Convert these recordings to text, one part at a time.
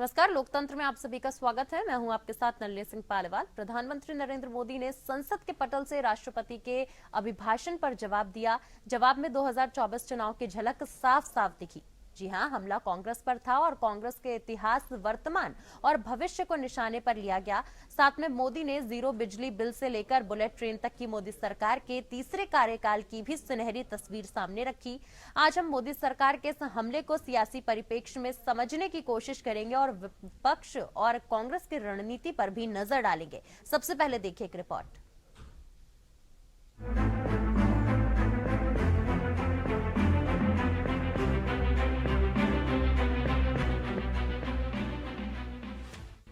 नमस्कार, लोकतंत्र में आप सभी का स्वागत है। मैं हूं आपके साथ नलिनी सिंह पालीवाल। प्रधानमंत्री नरेंद्र मोदी ने संसद के पटल से राष्ट्रपति के अभिभाषण पर जवाब दिया। जवाब में 2024 चुनाव की झलक साफ साफ दिखी। जी हां, हमला कांग्रेस पर था और कांग्रेस के इतिहास, वर्तमान और भविष्य को निशाने पर लिया गया। साथ में मोदी ने जीरो बिजली बिल से लेकर बुलेट ट्रेन तक की मोदी सरकार के तीसरे कार्यकाल की भी सुनहरी तस्वीर सामने रखी। आज हम मोदी सरकार के इस हमले को सियासी परिप्रेक्ष्य में समझने की कोशिश करेंगे और विपक्ष और कांग्रेस की रणनीति पर भी नजर डालेंगे। सबसे पहले देखिए एक रिपोर्ट।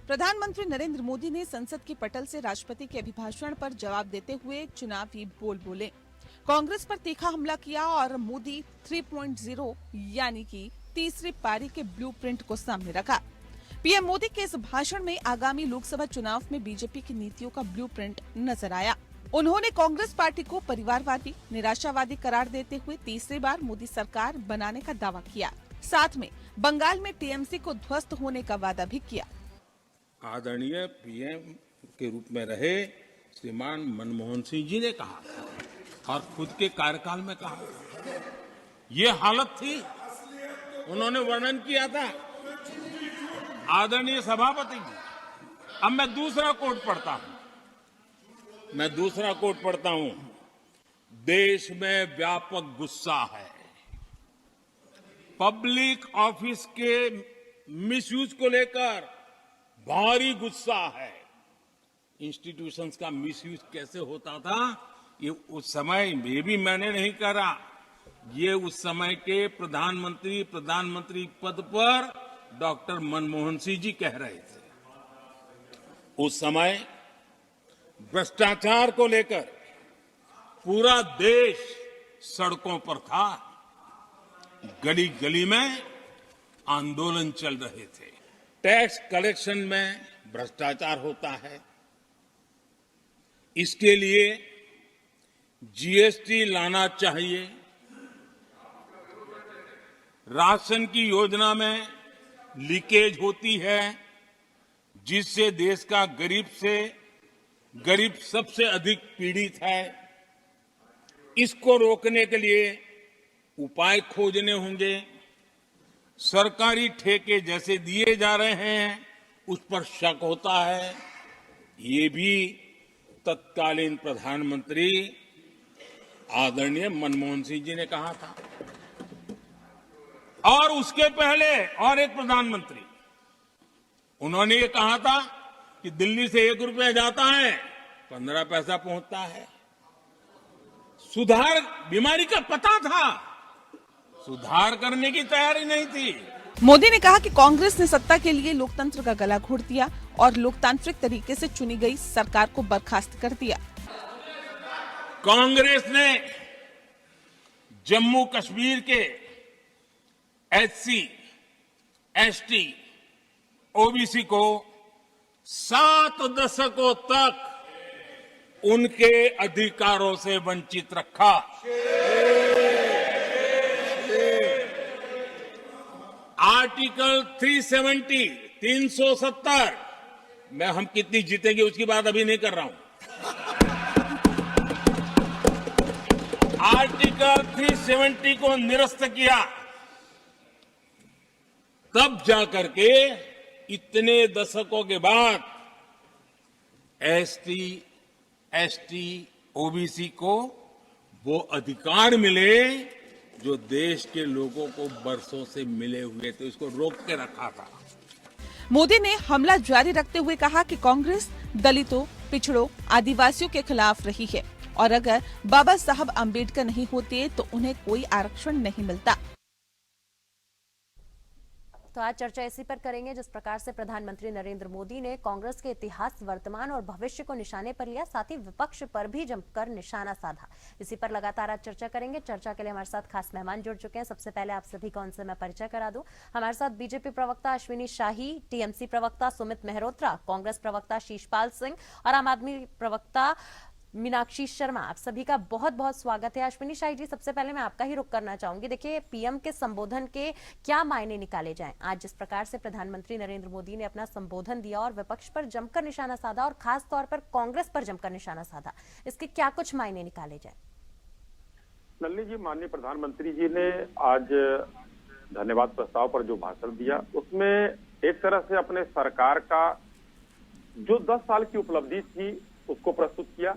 प्रधानमंत्री नरेंद्र मोदी ने संसद के पटल से राष्ट्रपति के अभिभाषण पर जवाब देते हुए चुनावी बोल बोले। कांग्रेस पर तीखा हमला किया और मोदी 3.0 यानी कि तीसरी पारी के ब्लूप्रिंट को सामने रखा। पीएम मोदी के इस भाषण में आगामी लोकसभा चुनाव में बीजेपी की नीतियों का ब्लूप्रिंट नजर आया। उन्होंने कांग्रेस पार्टी को परिवारवादी, निराशावादी करार देते हुए तीसरी बार मोदी सरकार बनाने का दावा किया। साथ में बंगाल में टीएमसी को ध्वस्त होने का वादा भी किया। आदरणीय पीएम के रूप में रहे श्रीमान मनमोहन सिंह जी ने कहा और खुद के कार्यकाल में कहा, ये हालत थी, उन्होंने वर्णन किया था। आदरणीय सभापति जी, अब मैं दूसरा कोट पढ़ता हूं। देश में व्यापक गुस्सा है, पब्लिक ऑफिस के मिसयूज को लेकर भारी गुस्सा है। इंस्टीट्यूशंस का मिसयूज कैसे होता था, ये उस समय ये भी मैंने नहीं करा, ये उस समय के प्रधानमंत्री पद पर डॉक्टर मनमोहन सिंह जी कह रहे थे। उस समय भ्रष्टाचार को लेकर पूरा देश सड़कों पर था, गली गली में आंदोलन चल रहे थे। टैक्स कलेक्शन में भ्रष्टाचार होता है, इसके लिए जीएसटी लाना चाहिए। राशन की योजना में लीकेज होती है, जिससे देश का गरीब सबसे अधिक पीड़ित है। इसको रोकने के लिए उपाय खोजने होंगे। सरकारी ठेके जैसे दिए जा रहे हैं, उस पर शक होता है। ये भी तत्कालीन प्रधानमंत्री आदरणीय मनमोहन सिंह जी ने कहा था। और उसके पहले और एक प्रधानमंत्री, उन्होंने ये कहा था कि दिल्ली से 1 रुपया जाता है, 15 पैसा पहुंचता है। सुधार, बीमारी का पता था, सुधार करने की तैयारी नहीं थी। मोदी ने कहा कि कांग्रेस ने सत्ता के लिए लोकतंत्र का गला घोट दिया और लोकतांत्रिक तरीके से चुनी गई सरकार को बर्खास्त कर दिया। कांग्रेस ने जम्मू कश्मीर के एससी, एसटी, ओबीसी को 7 दशकों तक उनके अधिकारों से वंचित रखा। आर्टिकल 370 में हम कितनी जीतेंगे उसकी बात अभी नहीं कर रहा हूं। आर्टिकल 370 को निरस्त किया, तब जाकर के इतने दशकों के बाद एसटी, एसटी, ओबीसी को वो अधिकार मिले जो देश के लोगों को बरसों से मिले हुए थे। इसको रोक के रखा था। मोदी ने हमला जारी रखते हुए कहा कि कांग्रेस दलितों, पिछड़ों, आदिवासियों के खिलाफ रही है और अगर बाबा साहब आम्बेडकर नहीं होते तो उन्हें कोई आरक्षण नहीं मिलता। तो आज चर्चा इसी पर करेंगे जिस प्रकार से प्रधानमंत्री नरेंद्र मोदी ने कांग्रेस के इतिहास, वर्तमान और भविष्य को निशाने पर लिया, साथ ही विपक्ष पर भी जमकर निशाना साधा। इसी पर लगातार आज चर्चा करेंगे। चर्चा के लिए हमारे साथ खास मेहमान जुड़ चुके हैं। सबसे पहले आप सभी को उनसे मैं परिचय करा दूं। हमारे साथ बीजेपी प्रवक्ता अश्विनी शाही, टीएमसी प्रवक्ता सुमित मेहरोत्रा, कांग्रेस प्रवक्ता शीशपाल सिंह और आम आदमी प्रवक्ता मीनाक्षी शर्मा, आप सभी का बहुत बहुत स्वागत है। अश्विनी शाही जी, सबसे पहले मैं आपका ही रुख करना चाहूंगी। देखिए, पीएम के संबोधन के क्या मायने निकाले जाएं? आज जिस प्रकार से प्रधानमंत्री नरेंद्र मोदी ने अपना संबोधन दिया और विपक्ष पर जमकर निशाना साधा और खास तौर पर कांग्रेस पर जमकर निशाना साधा, इसके क्या कुछ मायने निकाले जाएं? नलिनी जी, माननीय प्रधानमंत्री जी ने आज धन्यवाद प्रस्ताव पर जो भाषण दिया, उसमें एक तरह से अपने सरकार का जो 10 साल की उपलब्धि थी उसको प्रस्तुत किया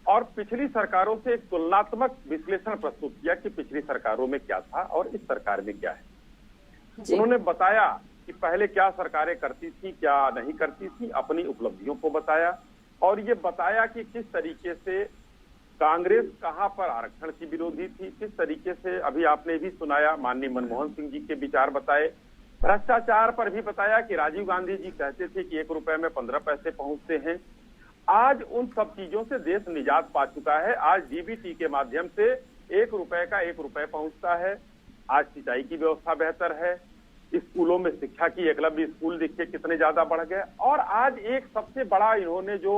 और पिछली सरकारों से एक तुलनात्मक विश्लेषण प्रस्तुत किया कि पिछली सरकारों में क्या था और इस सरकार में क्या है। उन्होंने बताया कि पहले क्या सरकारें करती थी, क्या नहीं करती थी, अपनी उपलब्धियों को बताया और ये बताया कि किस तरीके से कांग्रेस कहां पर आरक्षण की विरोधी थी, किस तरीके से अभी आपने भी सुनाया, माननीय मनमोहन सिंह जी के विचार बताए। भ्रष्टाचार पर भी बताया कि राजीव गांधी जी कहते थे कि 1 रुपए में 15 पैसे पहुंचते हैं। आज उन सब चीजों से देश निजात पा चुका है। आज डीबीटी के माध्यम से 1 रुपए का 1 रुपए पहुंचता है। आज सिंचाई की व्यवस्था बेहतर है। स्कूलों में शिक्षा की एकलव्य स्कूल देखिए कितने ज्यादा बढ़ गए। और आज एक सबसे बड़ा इन्होंने जो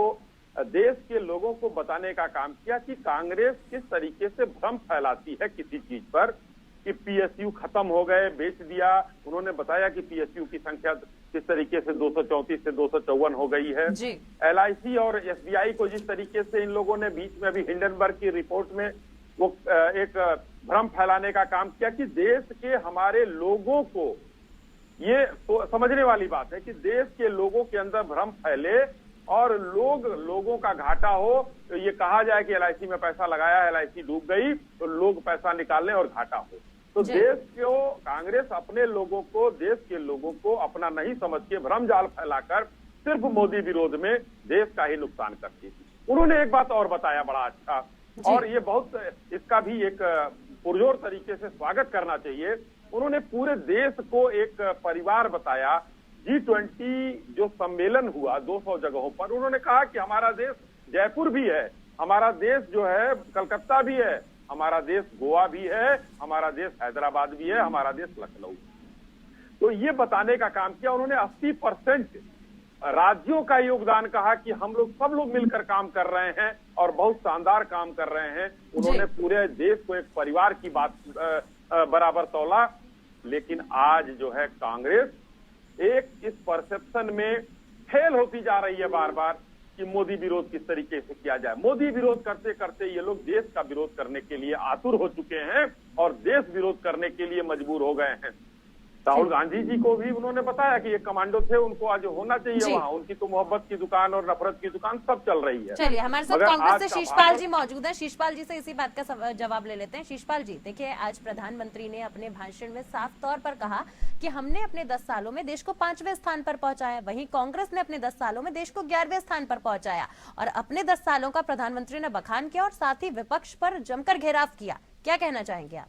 देश के लोगों को बताने का काम किया कि कांग्रेस किस तरीके से भ्रम फैलाती है किसी चीज पर, कि पीएसयू खत्म हो गए, बेच दिया। उन्होंने बताया कि पीएसयू की संख्या किस तरीके से 234 से 254 हो गई है। एलआईसी और एसबीआई को जिस तरीके से इन लोगों ने बीच में अभी हिंडनबर्ग की रिपोर्ट में वो एक भ्रम फैलाने का काम किया कि देश के हमारे लोगों को, ये तो समझने वाली बात है कि देश के लोगों के अंदर भ्रम फैले और लोगों का घाटा हो, तो ये कहा जाए कि एलआईसी में पैसा लगाया, एलआईसी डूब गई, तो लोग पैसा निकालने और घाटा हो। तो देश को कांग्रेस अपने लोगों को, देश के लोगों को अपना नहीं समझ के भ्रम जाल फैलाकर सिर्फ मोदी विरोध में देश का ही नुकसान करती थी। उन्होंने एक बात और बताया बड़ा अच्छा, और ये बहुत, इसका भी एक पुरजोर तरीके से स्वागत करना चाहिए। उन्होंने पूरे देश को एक परिवार बताया। G20 जो सम्मेलन हुआ 200 जगहों पर, उन्होंने कहा कि हमारा देश जयपुर भी है, हमारा देश जो है कलकत्ता भी है, हमारा देश गोवा भी है, हमारा देश हैदराबाद भी है, हमारा देश लखनऊ। तो ये बताने का काम किया उन्होंने। 80% राज्यों का योगदान कहा कि हम लोग सब लोग मिलकर काम कर रहे हैं और बहुत शानदार काम कर रहे हैं। उन्होंने पूरे देश को एक परिवार की बात बराबर तौला। लेकिन आज जो है कांग्रेस एक इस परसेप्शन में फेल होती जा रही है बार बार कि मोदी विरोध किस तरीके से किया जाए। मोदी विरोध करते करते ये लोग देश का विरोध करने के लिए आतुर हो चुके हैं और देश विरोध करने के लिए मजबूर हो गए हैं। राहुल गांधी जी को भी उन्होंने बताया कि ये कमांडो थे, उनको आज होना चाहिए वहाँ। उनकी तो मोहब्बत की दुकान और नफरत की दुकान सब चल रही है। चलिए, हमारे साथ कांग्रेस से शीशपाल जी मौजूद हैं। शीशपाल जी से इसी बात का जवाब ले लेते हैं। शीशपाल जी, देखिए, आज प्रधानमंत्री ने अपने भाषण में साफ तौर पर कहा कि हमने अपने 10 सालों में देश को 5वें स्थान पर पहुंचाया, वहीं कांग्रेस ने अपने 10 सालों में देश को 11वें स्थान पर पहुंचाया और अपने 10 सालों का प्रधानमंत्री ने बखान किया और साथ ही विपक्ष पर जमकर घेराव किया। क्या कहना चाहेंगे आप?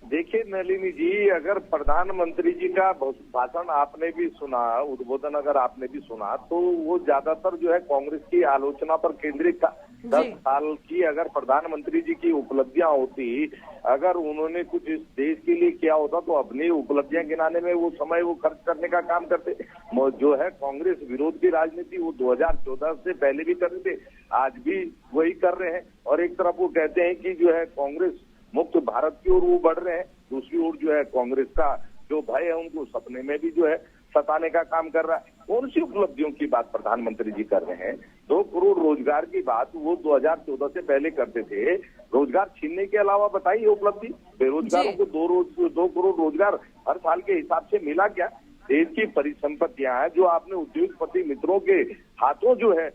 देखिए नलिनी जी, अगर प्रधानमंत्री जी का भाषण आपने भी सुना, उद्बोधन अगर आपने भी सुना, तो वो ज्यादातर जो है कांग्रेस की आलोचना पर केंद्रित था। 10 साल की अगर प्रधानमंत्री जी की उपलब्धियां होती, अगर उन्होंने कुछ इस देश के लिए किया होता तो अपनी उपलब्धियां गिनाने में वो समय वो खर्च करने का काम करते। जो है कांग्रेस विरोध की राजनीति वो 2014 से पहले भी कर रहे थे, आज भी वही कर रहे हैं। और एक तरफ वो कहते हैं कि जो है कांग्रेस मुक्त भारत की ओर वो बढ़ रहे हैं, दूसरी ओर जो है कांग्रेस का जो भय है उनको सपने में भी जो है सताने का काम कर रहा है। कौन सी उपलब्धियों की बात प्रधानमंत्री जी कर रहे हैं? 2 करोड़ रोजगार की बात वो 2014 से पहले करते थे। रोजगार छीनने के अलावा बताइए उपलब्धि। बेरोजगारों को 2 करोड़ रोजगार हर साल के हिसाब से मिला क्या? देश की परिसंपत्तियां हैं जो आपने उद्योगपति मित्रों के हाथों जो है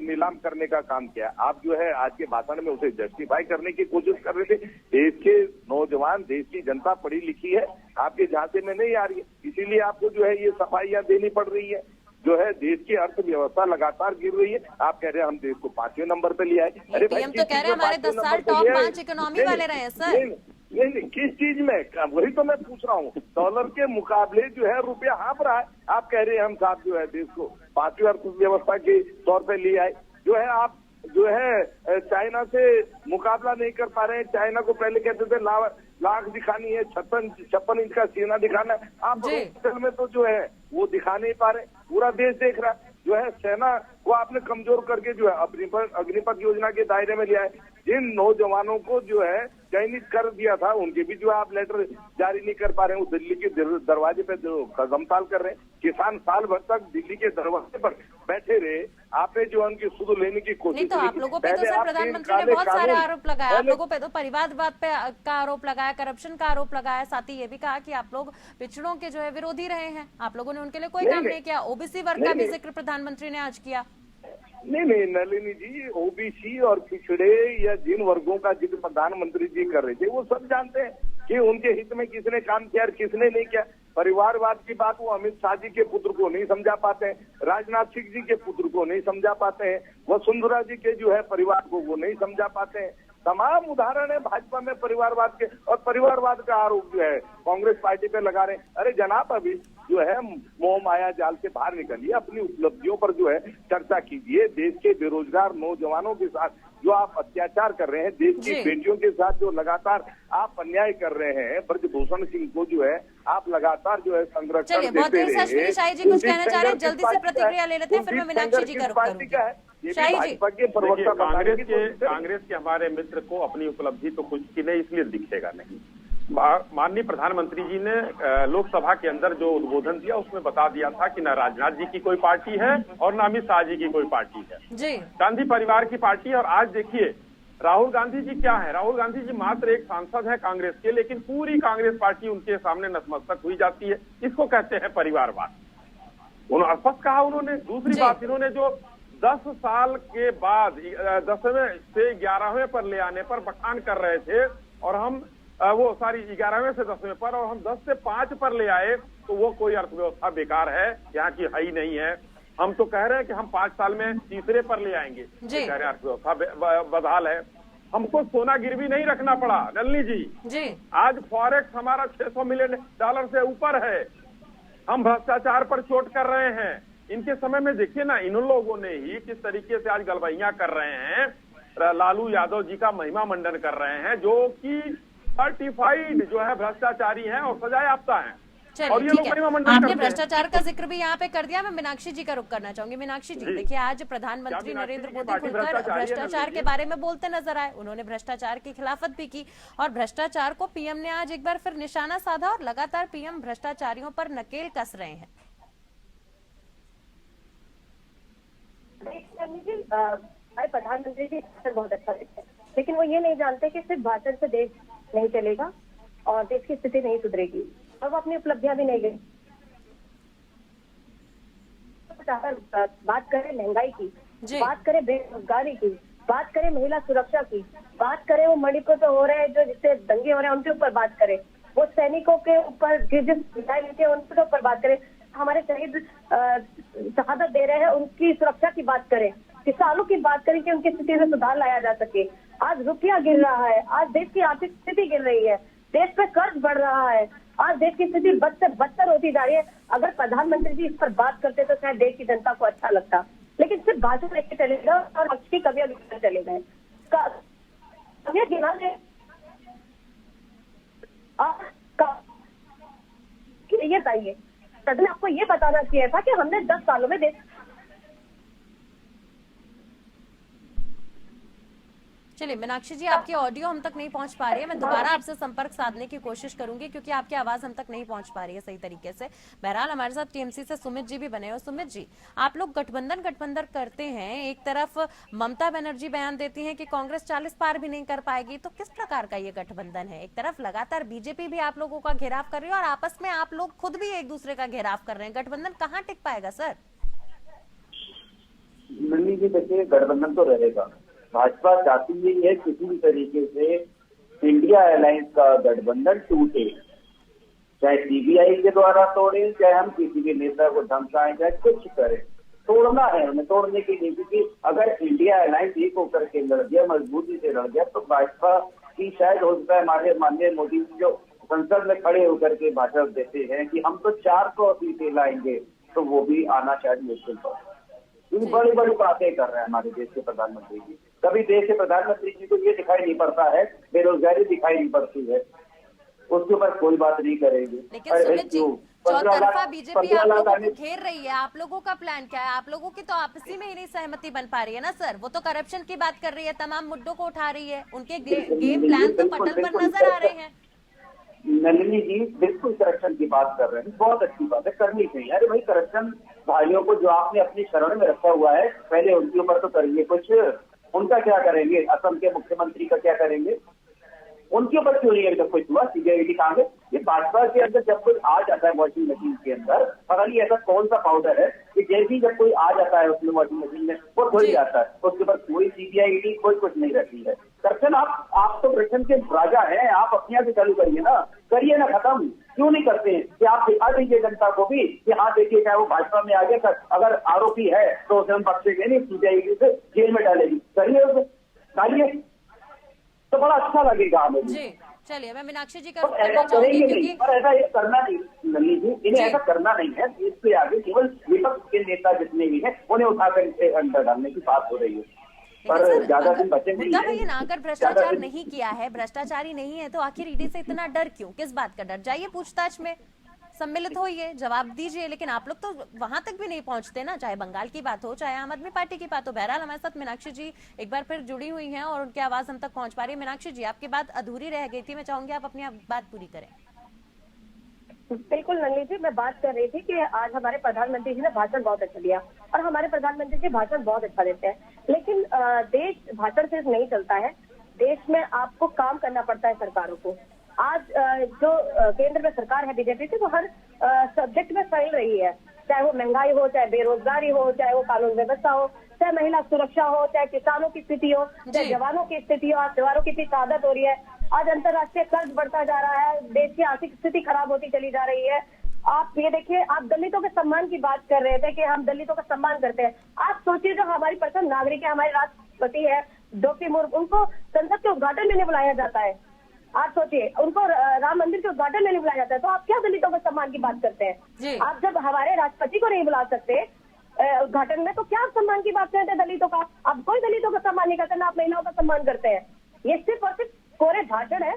नीलाम करने का काम किया। आप जो है आज के भाषण में उसे जस्टिफाई करने की कोशिश कर रहे थे। देश के नौजवान, देश की जनता पढ़ी लिखी है, आपके झांसे में नहीं आ रही है, इसीलिए आपको जो है ये सफाइयां देनी पड़ रही है। जो है देश की अर्थव्यवस्था लगातार गिर रही है। आप कह रहे हैं हम देश को 5वें नंबर पे ले आए। अरे भाई, तो कह रहे हैं हमारे 10 साल टॉप 5 इकोनॉमी वाले रहे सर। नहीं, किस चीज में? वही तो मैं पूछ रहा हूँ। डॉलर के मुकाबले जो है रुपया हाँफ रहा है। आप कह रहे हैं हम साथ जो है देश को 5वीं अर्थव्यवस्था के तौर पे ले आए। जो है आप जो है चाइना से मुकाबला नहीं कर पा रहे हैं। चाइना को पहले कहते थे लाख दिखानी है, 56 इंच का सीना दिखाना है। आप में तो जो है वो दिखा नहीं पा रहे, पूरा देश देख रहा है। जो है सेना को आपने कमजोर करके जो है अग्निपथ योजना के दायरे में लिया है। जिन नौजवानों को जो है चयनित कर दिया था उनके भी जो है आप लेटर जारी नहीं कर पा रहे हैं, वो दिल्ली के दरवाजे पे जो कदमताल कर रहे हैं। किसान साल भर तक दिल्ली के दरवाजे पर बैठे रहे, आपने जो उनकी सुध लेने की कोशिश नहीं तो आप लोगों पे तो सर प्रधानमंत्री ने बहुत सारे आरोप लगाए, आप लोगों पे तो परिवारवाद पे का आरोप लगाया, करप्शन का आरोप लगाया, साथ ही ये भी कहा कि आप लोग पिछड़ों के जो है विरोधी रहे हैं, आप लोगों ने उनके लिए कोई काम नहीं किया। ओबीसी वर्ग का भी जिक्र प्रधानमंत्री ने आज किया। नहीं नलिनी जी, ओबीसी और पिछड़े या जिन वर्गों का जिक्र प्रधानमंत्री जी कर रहे थे वो सब जानते हैं कि उनके हित में किसने काम किया और किसने नहीं किया। परिवारवाद की बात वो अमित शाह जी के पुत्र को नहीं समझा पाते हैं, राजनाथ सिंह जी के पुत्र को नहीं समझा पाते हैं, वसुंधरा जी के जो है परिवार को वो नहीं समझा पाते हैं। तमाम उदाहरण है भाजपा में परिवारवाद के, और परिवारवाद का आरोप जो है कांग्रेस पार्टी पे लगा रहे हैं। अरे जनाब, अभी जो है मोह माया जाल से बाहर निकलिए, अपनी उपलब्धियों पर जो है चर्चा कीजिए। देश के बेरोजगार नौजवानों के साथ जो आप अत्याचार कर रहे हैं, देश की बेटियों के साथ जो लगातार आप अन्याय कर रहे हैं, ब्रजभूषण सिंह को जो है आप लगातार जो है संरक्षण देते बहुत देर से अश्विनी शाही जी कुछ कहना चाह रहे हैं, जल्दी से प्रतिक्रिया ले लेते हैं, फिर मैं मीनाक्षी जी का रुख करूंगी। शाही जी, कांग्रेस के हमारे मित्र को अपनी उपलब्धि तो कुछ की नहीं, इसलिए दिखेगा नहीं। माननीय प्रधानमंत्री जी ने लोकसभा के अंदर जो उद्बोधन दिया उसमें बता दिया था कि न राजनाथ जी की कोई पार्टी है और न अमित शाह जी की कोई पार्टी है, जी गांधी परिवार की पार्टी है। और आज देखिए राहुल गांधी जी क्या है, राहुल गांधी जी मात्र एक सांसद है कांग्रेस के, लेकिन पूरी कांग्रेस पार्टी उनके सामने नतमस्तक हुई जाती है। इसको कहते हैं परिवारवाद। उन्होंने स्पष्ट कहा उन्होंने। दूसरी बात, इन्होंने जो 10 साल के बाद 10वें से 11वें पर ले आने पर बखान कर रहे थे, और हम 11वें से 10वें पर, और हम 10 से 5 पर ले आए, तो वो कोई अर्थव्यवस्था बेकार है, यहाँ की है ही नहीं है। हम तो कह रहे हैं कि हम 5 साल में तीसरे पर ले आएंगे, कह रहे हैं अर्थव्यवस्था बदहाल है। हमको सोना गिरवी नहीं रखना पड़ा नलिनी जी। आज फॉरेक्स हमारा $600 मिलियन से ऊपर है। हम भ्रष्टाचार पर चोट कर रहे हैं। इनके समय में देखिए ना, इन लोगों ने ही किस तरीके से आज गलबैया कर रहे हैं, लालू यादव जी का महिमा मंडन कर रहे हैं, जो कि सर्टिफाइड जो है भ्रष्टाचारी हैं और सजा याफ्ता हैं। चलिए ठीक है, आपने भ्रष्टाचार का जिक्र भी यहाँ पे कर दिया। मैं मीनाक्षी जी का रुख करना चाहूंगी। मीनाक्षी जी, देखिए आज प्रधानमंत्री नरेंद्र मोदी खुलकर भ्रष्टाचार के बारे में बोलते नजर आए। उन्होंने भ्रष्टाचार की खिलाफत भी की, और भ्रष्टाचार को पीएम ने आज एक बार फिर निशाना साधा, और लगातार पीएम भ्रष्टाचारियों पर नकेल कस रहे हैं। प्रधानमंत्री जी बहुत अच्छा लगता है, लेकिन वो ये नहीं जानते कि सिर्फ भाषण से देश नहीं चलेगा और देश की स्थिति नहीं सुधरेगी, और वो अपनी उपलब्धियां भी नहीं गई। बात करें महंगाई की, बात करें बेरोजगारी की, बात करें महिला सुरक्षा की, बात करें वो मणिपुर पे हो रहे हैं जो जिससे दंगे हो रहे हैं उनके ऊपर बात करें, वो सैनिकों के ऊपर जिस मिलते हैं उनके ऊपर बात करें, हमारे शहीद शहादत दे रहे हैं उनकी सुरक्षा की बात करें, किसानों की बात करें कि उनकी स्थिति में सुधार लाया जा सके। आज रुपया गिर रहा है, आज देश की आर्थिक स्थिति गिर रही है, देश पे कर्ज बढ़ रहा है, आज देश की स्थिति बद से बदतर होती जा रही है। अगर प्रधानमंत्री जी इस पर बात करते तो शायद देश की जनता को अच्छा लगता, लेकिन सिर्फ भाषण लेके चलेगा और पक्ष की कवियां लिखकर चले गए। कवियां गिना दे ये चाहिए, सदन आपको ये बताना चाहिए था कि हमने 10 सालों में देश। चलिए मीनाक्षी जी, आपकी ऑडियो हम तक नहीं पहुंच पा रही है। मैं दोबारा आपसे संपर्क साधने की कोशिश करूंगी, क्योंकि आपकी आवाज हम तक नहीं पहुंच पा रही है सही तरीके से। बहरहाल हमारे साथ टीएमसी से सुमित जी भी बने हो। सुमित जी, आप लोग गठबंधन करते हैं, एक तरफ ममता बनर्जी बयान देती हैं कि कांग्रेस 40 पार भी नहीं कर पाएगी, तो किस प्रकार का ये गठबंधन है? एक तरफ लगातार बीजेपी भी आप लोगों का घेराव कर रही है, और आपस में आप लोग खुद भी एक दूसरे का घेराव कर रहे हैं। गठबंधन कहाँ टिक पाएगा सर? देखिए, गठबंधन तो रहेगा। भाजपा चाहती यही है किसी भी तरीके से इंडिया अलायंस का गठबंधन टूटे, चाहे सीबीआई के द्वारा तोड़े, चाहे हम किसी भी नेता को धमकाएं, चाहे कुछ करें, तोड़ना है हमें, तोड़ने के लिए। क्योंकि अगर इंडिया अलायंस एक होकर के लड़ गया, मजबूती से लड़ गया, तो भाजपा की शायद हो सकता है हमारे माननीय मोदी जी जो संसद में खड़े होकर के भाषण देते हैं कि हम तो 400 सीटें लाएंगे, तो वो भी आना शायद मुश्किल पर, क्योंकि बड़ी बड़ी बातें कर रहे हैं हमारे देश के प्रधानमंत्री जी। कभी देश के प्रधानमंत्री जी को ये दिखाई नहीं पड़ता है, बेरोजगारी दिखाई नहीं पड़ती है, उसके ऊपर कोई बात नहीं करेंगे। लेकिन सुमित जी, चौतरफा बीजेपी 15 आप लाख लोगों आने। को घेर रही है, आप लोगों का प्लान क्या है? आप लोगों की तो आपसी में ही नहीं सहमति बन पा रही है ना सर। वो तो करप्शन की बात कर रही है, तमाम मुद्दों को उठा रही है, उनके गेम प्लान तो बिल्कुल, पटल पर बिल्कुल, नजर आ रहे हैं। नलिनी जी बिल्कुल करप्शन की बात कर रहे हैं, बहुत अच्छी बात है, करनी चाहिए। अरे भाई करप्शन भाइयों को जो आपने अपनी शरण में रखा हुआ है, पहले उनके ऊपर तो करिए कुछ। उनका क्या करेंगे? असम के मुख्यमंत्री का क्या करेंगे? उनके ऊपर क्यों नहीं अभी कुछ हुआ? सीबीआईडी कहाँ है? ये भाजपा के अंदर जब कोई आ जाता है वॉशिंग मशीन के अंदर, पता नहीं ऐसा कौन सा पाउडर है कि जैसे ही जब कोई आ जाता है उसमें वॉशिंग मशीन में वो धुल जाता है, उसके ऊपर कोई सीबीआईडी कोई कुछ नहीं रहती है। करप्शन आप तो करप्शन के राजा हैं, आप अपने यहाँ से चालू करिए ना खत्म। क्यों नहीं करते हैं कि आप दिखा दीजिए जनता को भी कि हाँ देखिए चाहे वो भाजपा में आगे कर, अगर आरोपी है तो उसे हम बख्शेंगे नहीं, सीबीआईडी से जेल में डालेगी। करिए उसे, डालिए तो बड़ा अच्छा लगेगा हमें। जी चलिए, मैं मीनाक्षी जी का पर रुख ऐसा करना चाहूंगी करेंगे नहीं, क्योंकि पर ऐसा ये करना नहीं नलिनी जी, इन्हें जी। ऐसा करना नहीं है। इसके आगे केवल विपक्ष के नेता जितने भी हैं उन्हें उठाकर इसे अंदर डालने की बात हो रही है, पर सर, ज्यादा दिन बचे नहीं मुद्दा है। वही है ना, अगर भ्रष्टाचार नहीं किया है, भ्रष्टाचारी नहीं है, तो आखिर ईडी से इतना डर क्यों? किस बात का डर? जाइए पूछताछ में सम्मिलित होइए, जवाब दीजिए। लेकिन आप लोग तो वहां तक भी नहीं पहुंचते ना, चाहे बंगाल की बात हो, चाहे आम आदमी पार्टी की बात हो। बहरहाल हमारे साथ मीनाक्षी जी एक बार फिर जुड़ी हुई हैं और उनकी आवाज हम तक पहुंच पा रही है। मीनाक्षी जी, आपकी बात अधूरी रह गई थी, मैं चाहूंगी आप अपनी बात पूरी करें। बिल्कुल नलिनी जी, मैं बात कर रही थी कि आज हमारे प्रधानमंत्री जी ने भाषण बहुत अच्छा दिया और हमारे प्रधानमंत्री जी भाषण बहुत अच्छा देते हैं, लेकिन देश भाषण सिर्फ नहीं चलता है। देश में आपको काम करना पड़ता है सरकारों को। आज जो केंद्र में सरकार है बीजेपी की, वो हर सब्जेक्ट में फैल रही है, चाहे वो महंगाई हो, चाहे बेरोजगारी हो, चाहे वो कानून व्यवस्था हो, चाहे महिला सुरक्षा हो, चाहे किसानों की स्थिति हो, चाहे जवानों की स्थिति हो। आज जवानों की इतनी शहादत हो रही है, आज अंतर्राष्ट्रीय कर्ज बढ़ता जा रहा है, देश की आर्थिक स्थिति खराब होती चली जा रही है। आप ये देखिए, आप दलितों के सम्मान की बात कर रहे थे कि हम दलितों का सम्मान करते हैं। आप सोचिए, जो हमारी प्रथम नागरिक है, हमारे राष्ट्रपति है द्रौपदी मुर्मू, उनको संसद के उद्घाटन में नहीं बुलाया जाता है। आप सोचिए, उनको राम मंदिर के उद्घाटन में नहीं बुलाया जाता है, तो आप क्या दलितों के सम्मान की बात करते हैं? आप जब हमारे राष्ट्रपति को नहीं बुला सकते उद्घाटन में, तो क्या सम्मान की बात करते हैं दलितों का? आप कोई दलितों का सम्मान नहीं करते, ना आप महिलाओं का सम्मान करते हैं। ये सिर्फ और सिर्फ कोरे भाषण है।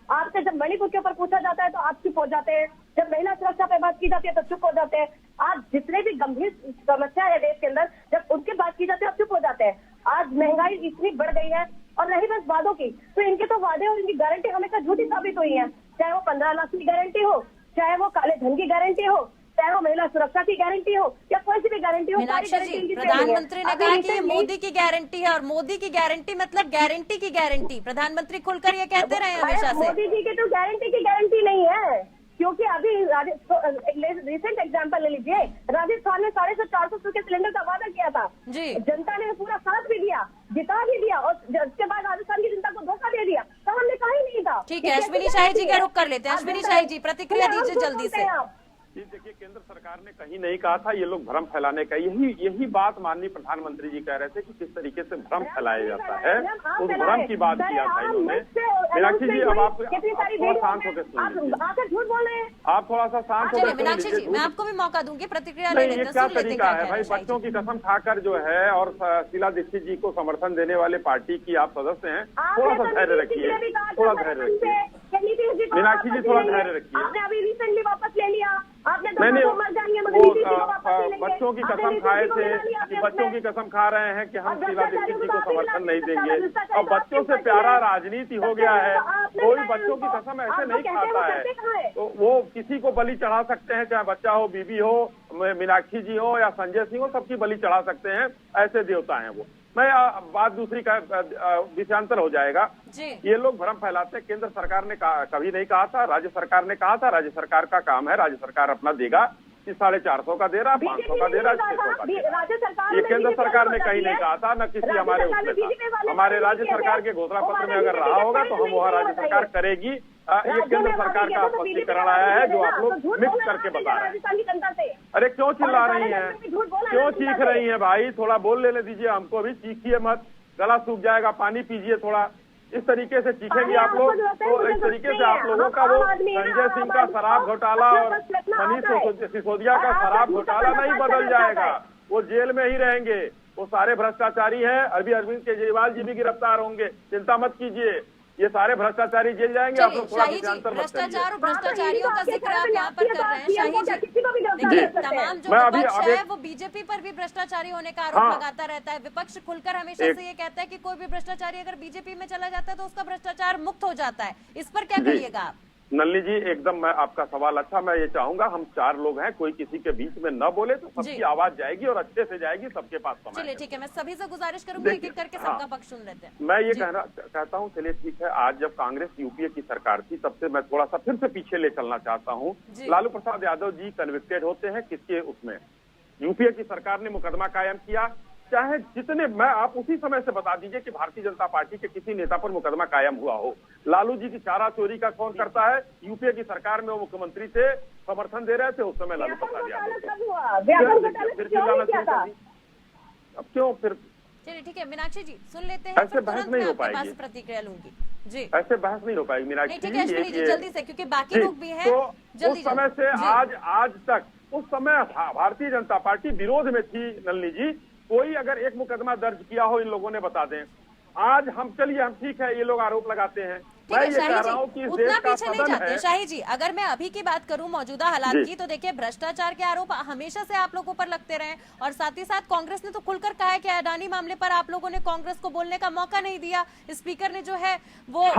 आपसे जब मणिपुर के ऊपर पूछा जाता है तो आप चुप हो जाते हैं, जब महिला सुरक्षा पे बात की जाती है तो चुप हो जाते हैं। आज जितने भी गंभीर समस्या है देश के अंदर, जब उनकी बात की जाती है आप चुप हो जाते हैं। आज महंगाई इतनी बढ़ गई है, और रही बस वादों की, तो इनके तो वादे और इनकी गारंटी हमेशा झूठी साबित हुई है। चाहे वो 15 लाख की गारंटी हो, चाहे वो काले धन की गारंटी हो, चाहे वो महिला सुरक्षा की गारंटी हो, या कोई सी भी गारंटी हो। मीनाक्षी जी, प्रधानमंत्री ने कहा कि ये मोदी की गारंटी है, और मोदी की गारंटी मतलब गारंटी की गारंटी। प्रधानमंत्री खुलकर ये कहते रहे हमेशा से। मोदी जी की तो गारंटी की गारंटी नहीं है, क्योंकि अभी रिसेंट एग्जांपल ले लीजिए, राजस्थान ने 450 के सिलेंडर का वादा किया था जी, जनता ने पूरा साथ भी दिया, जिता भी दिया, और उसके बाद राजस्थान की जनता को धोखा दे दिया, तो हमने कहा ही नहीं था। ठीक है, अश्विनी शाही जी का रुख कर लेते हैं। अश्विनी शाही जी, प्रतिक्रिया दीजिए जल्दी से। ये देखिए, केंद्र सरकार ने कहीं नहीं कहा था ये लोग भ्रम फैलाने का, यही बात माननीय प्रधानमंत्री जी कह रहे थे कि किस तरीके से भ्रम फैलाया जाता है, उस भ्रम की बात किया था इन्होंने। मीनाक्षी जी, अब आप थोड़ा शांत होकर सुन लीजिए, झूठ बोल रहे हैं आप थोड़ा सा शांत चलिए होकर मीनाक्षी जी, मैं आपको भी मौका दूंगी प्रतिक्रिया ले नहीं, ये लेते क्या हैं, सुन लेते हैं तरीका क्या है कह भाई? रहे हैं बच्चों की कसम खाकर जो है, और शीला दीक्षित जी को समर्थन देने वाले पार्टी की आप सदस्य हैं, थोड़ा सा धैर्य रखिए, थोड़ा धैर्य रखिए मीनाक्षी जी, थोड़ा धैर्य रखिए। आपने अभी रिसेंटली वापस ले लिया, आपने नहीं, मर जाएंगे, मगर वो नीतीश जी को वापस नहीं लेंगे। बच्चों की आपने कसम नीतीश खाए जी को थे मिला लिया कि अपने बच्चों उसमें। की कसम खा रहे हैं कि हम अब शीला दीक्षित जी को भ्रष्टाचारी समर्थन नहीं भ्रष्टाचारी देंगे। भ्रष्टाचारी अब बच्चों से आपके प्यारा पास राजनीति हो गया है, कोई बच्चों की कसम ऐसे नहीं खाता है, तो वो किसी को बलि चढ़ा सकते हैं, चाहे बच्चा हो, बीबी हो, मीनाक्षी जी हो या संजय सिंह हो, सबकी बलि चढ़ा सकते हैं, ऐसे देवता हैं वो। मैं बात दूसरी का विषयांतर हो जाएगा जी। ये लोग भ्रम फैलाते हैं। केंद्र सरकार ने कभी नहीं कहा था, राज्य सरकार ने कहा था, राज्य सरकार का काम है, राज्य सरकार अपना देगा, 450 का दे रहा, 500 का दे रहा, 600 का दे रहा। ये केंद्र सरकार ने कहीं नहीं कहा था, न किसी हमारे उसमें था। हमारे राज्य सरकार के घोषणा पत्र में अगर रहा होगा तो हम वह राज्य सरकार करेगी। ये केंद्र सरकार का स्पष्टीकरण आया है जो आप लोग मिक्स करके बता रहे हैं। अरे क्यों चिल्ला रही हैं, क्यों चीख रही हैं भाई? थोड़ा बोल लेने दीजिए हमको भी, चीखिए मत, गला सूख जाएगा, पानी पीजिए थोड़ा। इस तरीके से चीखेंगे आप लोग तो इस तरीके से आप लोगों का वो संजय सिंह का शराब घोटाला और मनीष सिसोदिया का शराब घोटाला नहीं बदल जाएगा, वो जेल में ही रहेंगे। वो सारे भ्रष्टाचारी हैं, अभी अरविंद केजरीवाल जी भी गिरफ्तार होंगे, चिंता मत कीजिए। ये सारे भ्रष्टाचारी जेल जाएंगे। आप चलिए लोग थोड़ा शाही जी, विचारांतर मत करिए। भ्रष्टाचार और भ्रष्टाचारियों का जिक्र आप यहाँ पर कर रहे हैं शाही जी। देखिए तमाम जो मैं अभी विपक्ष है वो बीजेपी पर भी भ्रष्टाचारी होने का आरोप लगाता रहता है। विपक्ष खुलकर हमेशा से ये कहता है कि कोई भी भ्रष्टाचारी अगर बीजेपी में चला जाता है तो उसका भ्रष्टाचार मुक्त हो जाता है। इस पर क्या कहिएगा आप? नलिनी जी, एकदम मैं आपका सवाल अच्छा, मैं ये चाहूंगा हम 4 लोग हैं, कोई किसी के बीच में न बोले तो सबकी आवाज जाएगी और अच्छे से जाएगी, सबके पास समय। चलिए ठीक है, मैं सभी से गुजारिश करूंगी एक एक करके सबका पक्ष सुन लेते हैं। मैं ये कहता हूँ, चलिए ठीक है, आज जब कांग्रेस यूपीए की सरकार थी तब से मैं थोड़ा सा फिर से पीछे ले चलना चाहता हूँ। लालू प्रसाद यादव जी कन्विक्टेड होते हैं किसके उसमें, यूपीए की सरकार ने मुकदमा कायम किया, चाहे जितने, मैं आप उसी समय से बता दीजिए कि भारतीय जनता पार्टी के किसी नेता पर मुकदमा कायम हुआ हो। लालू जी की चारा चोरी का कौन करता है? यूपीए की सरकार में वो मुख्यमंत्री थे, समर्थन दे रहे थे उस समय लालू प्रसाद यादव। फिर चिल्लाना शुरू कर दी, अब क्यों फिर? चलिए ठीक है मीनाक्षी जी सुन लेते हैं, ऐसे बहस नहीं हो पाएगी, प्रतिक्रिया लूंगी जी। ऐसे बहस नहीं हो पाएगी मीनाक्षी ठीक है अश्विनी जी जल्दी से, क्योंकि बाकी लोग भी हैं। तो उस समय से आज तक, उस समय भारतीय जनता पार्टी विरोध में थी नलिनी जी। कोई अगर एक मुकदमा दर्ज किया हो इन लोगों ने बता दें। आज हम चलिए हम ठीक है, ये लोग आरोप लगाते हैं, मैं ये कह रहा हूँ कि इस देश का सदन है। शाही जी अगर मैं अभी की बात करूं मौजूदा हालात की, तो देखिए भ्रष्टाचार के आरोप हमेशा से आप लोगों पर लगते रहे और साथ ही साथ कांग्रेस ने तो खुलकर कहा है कि अडानी मामले पर आप लोगों ने कांग्रेस को बोलने का मौका नहीं दिया, स्पीकर ने जो है वो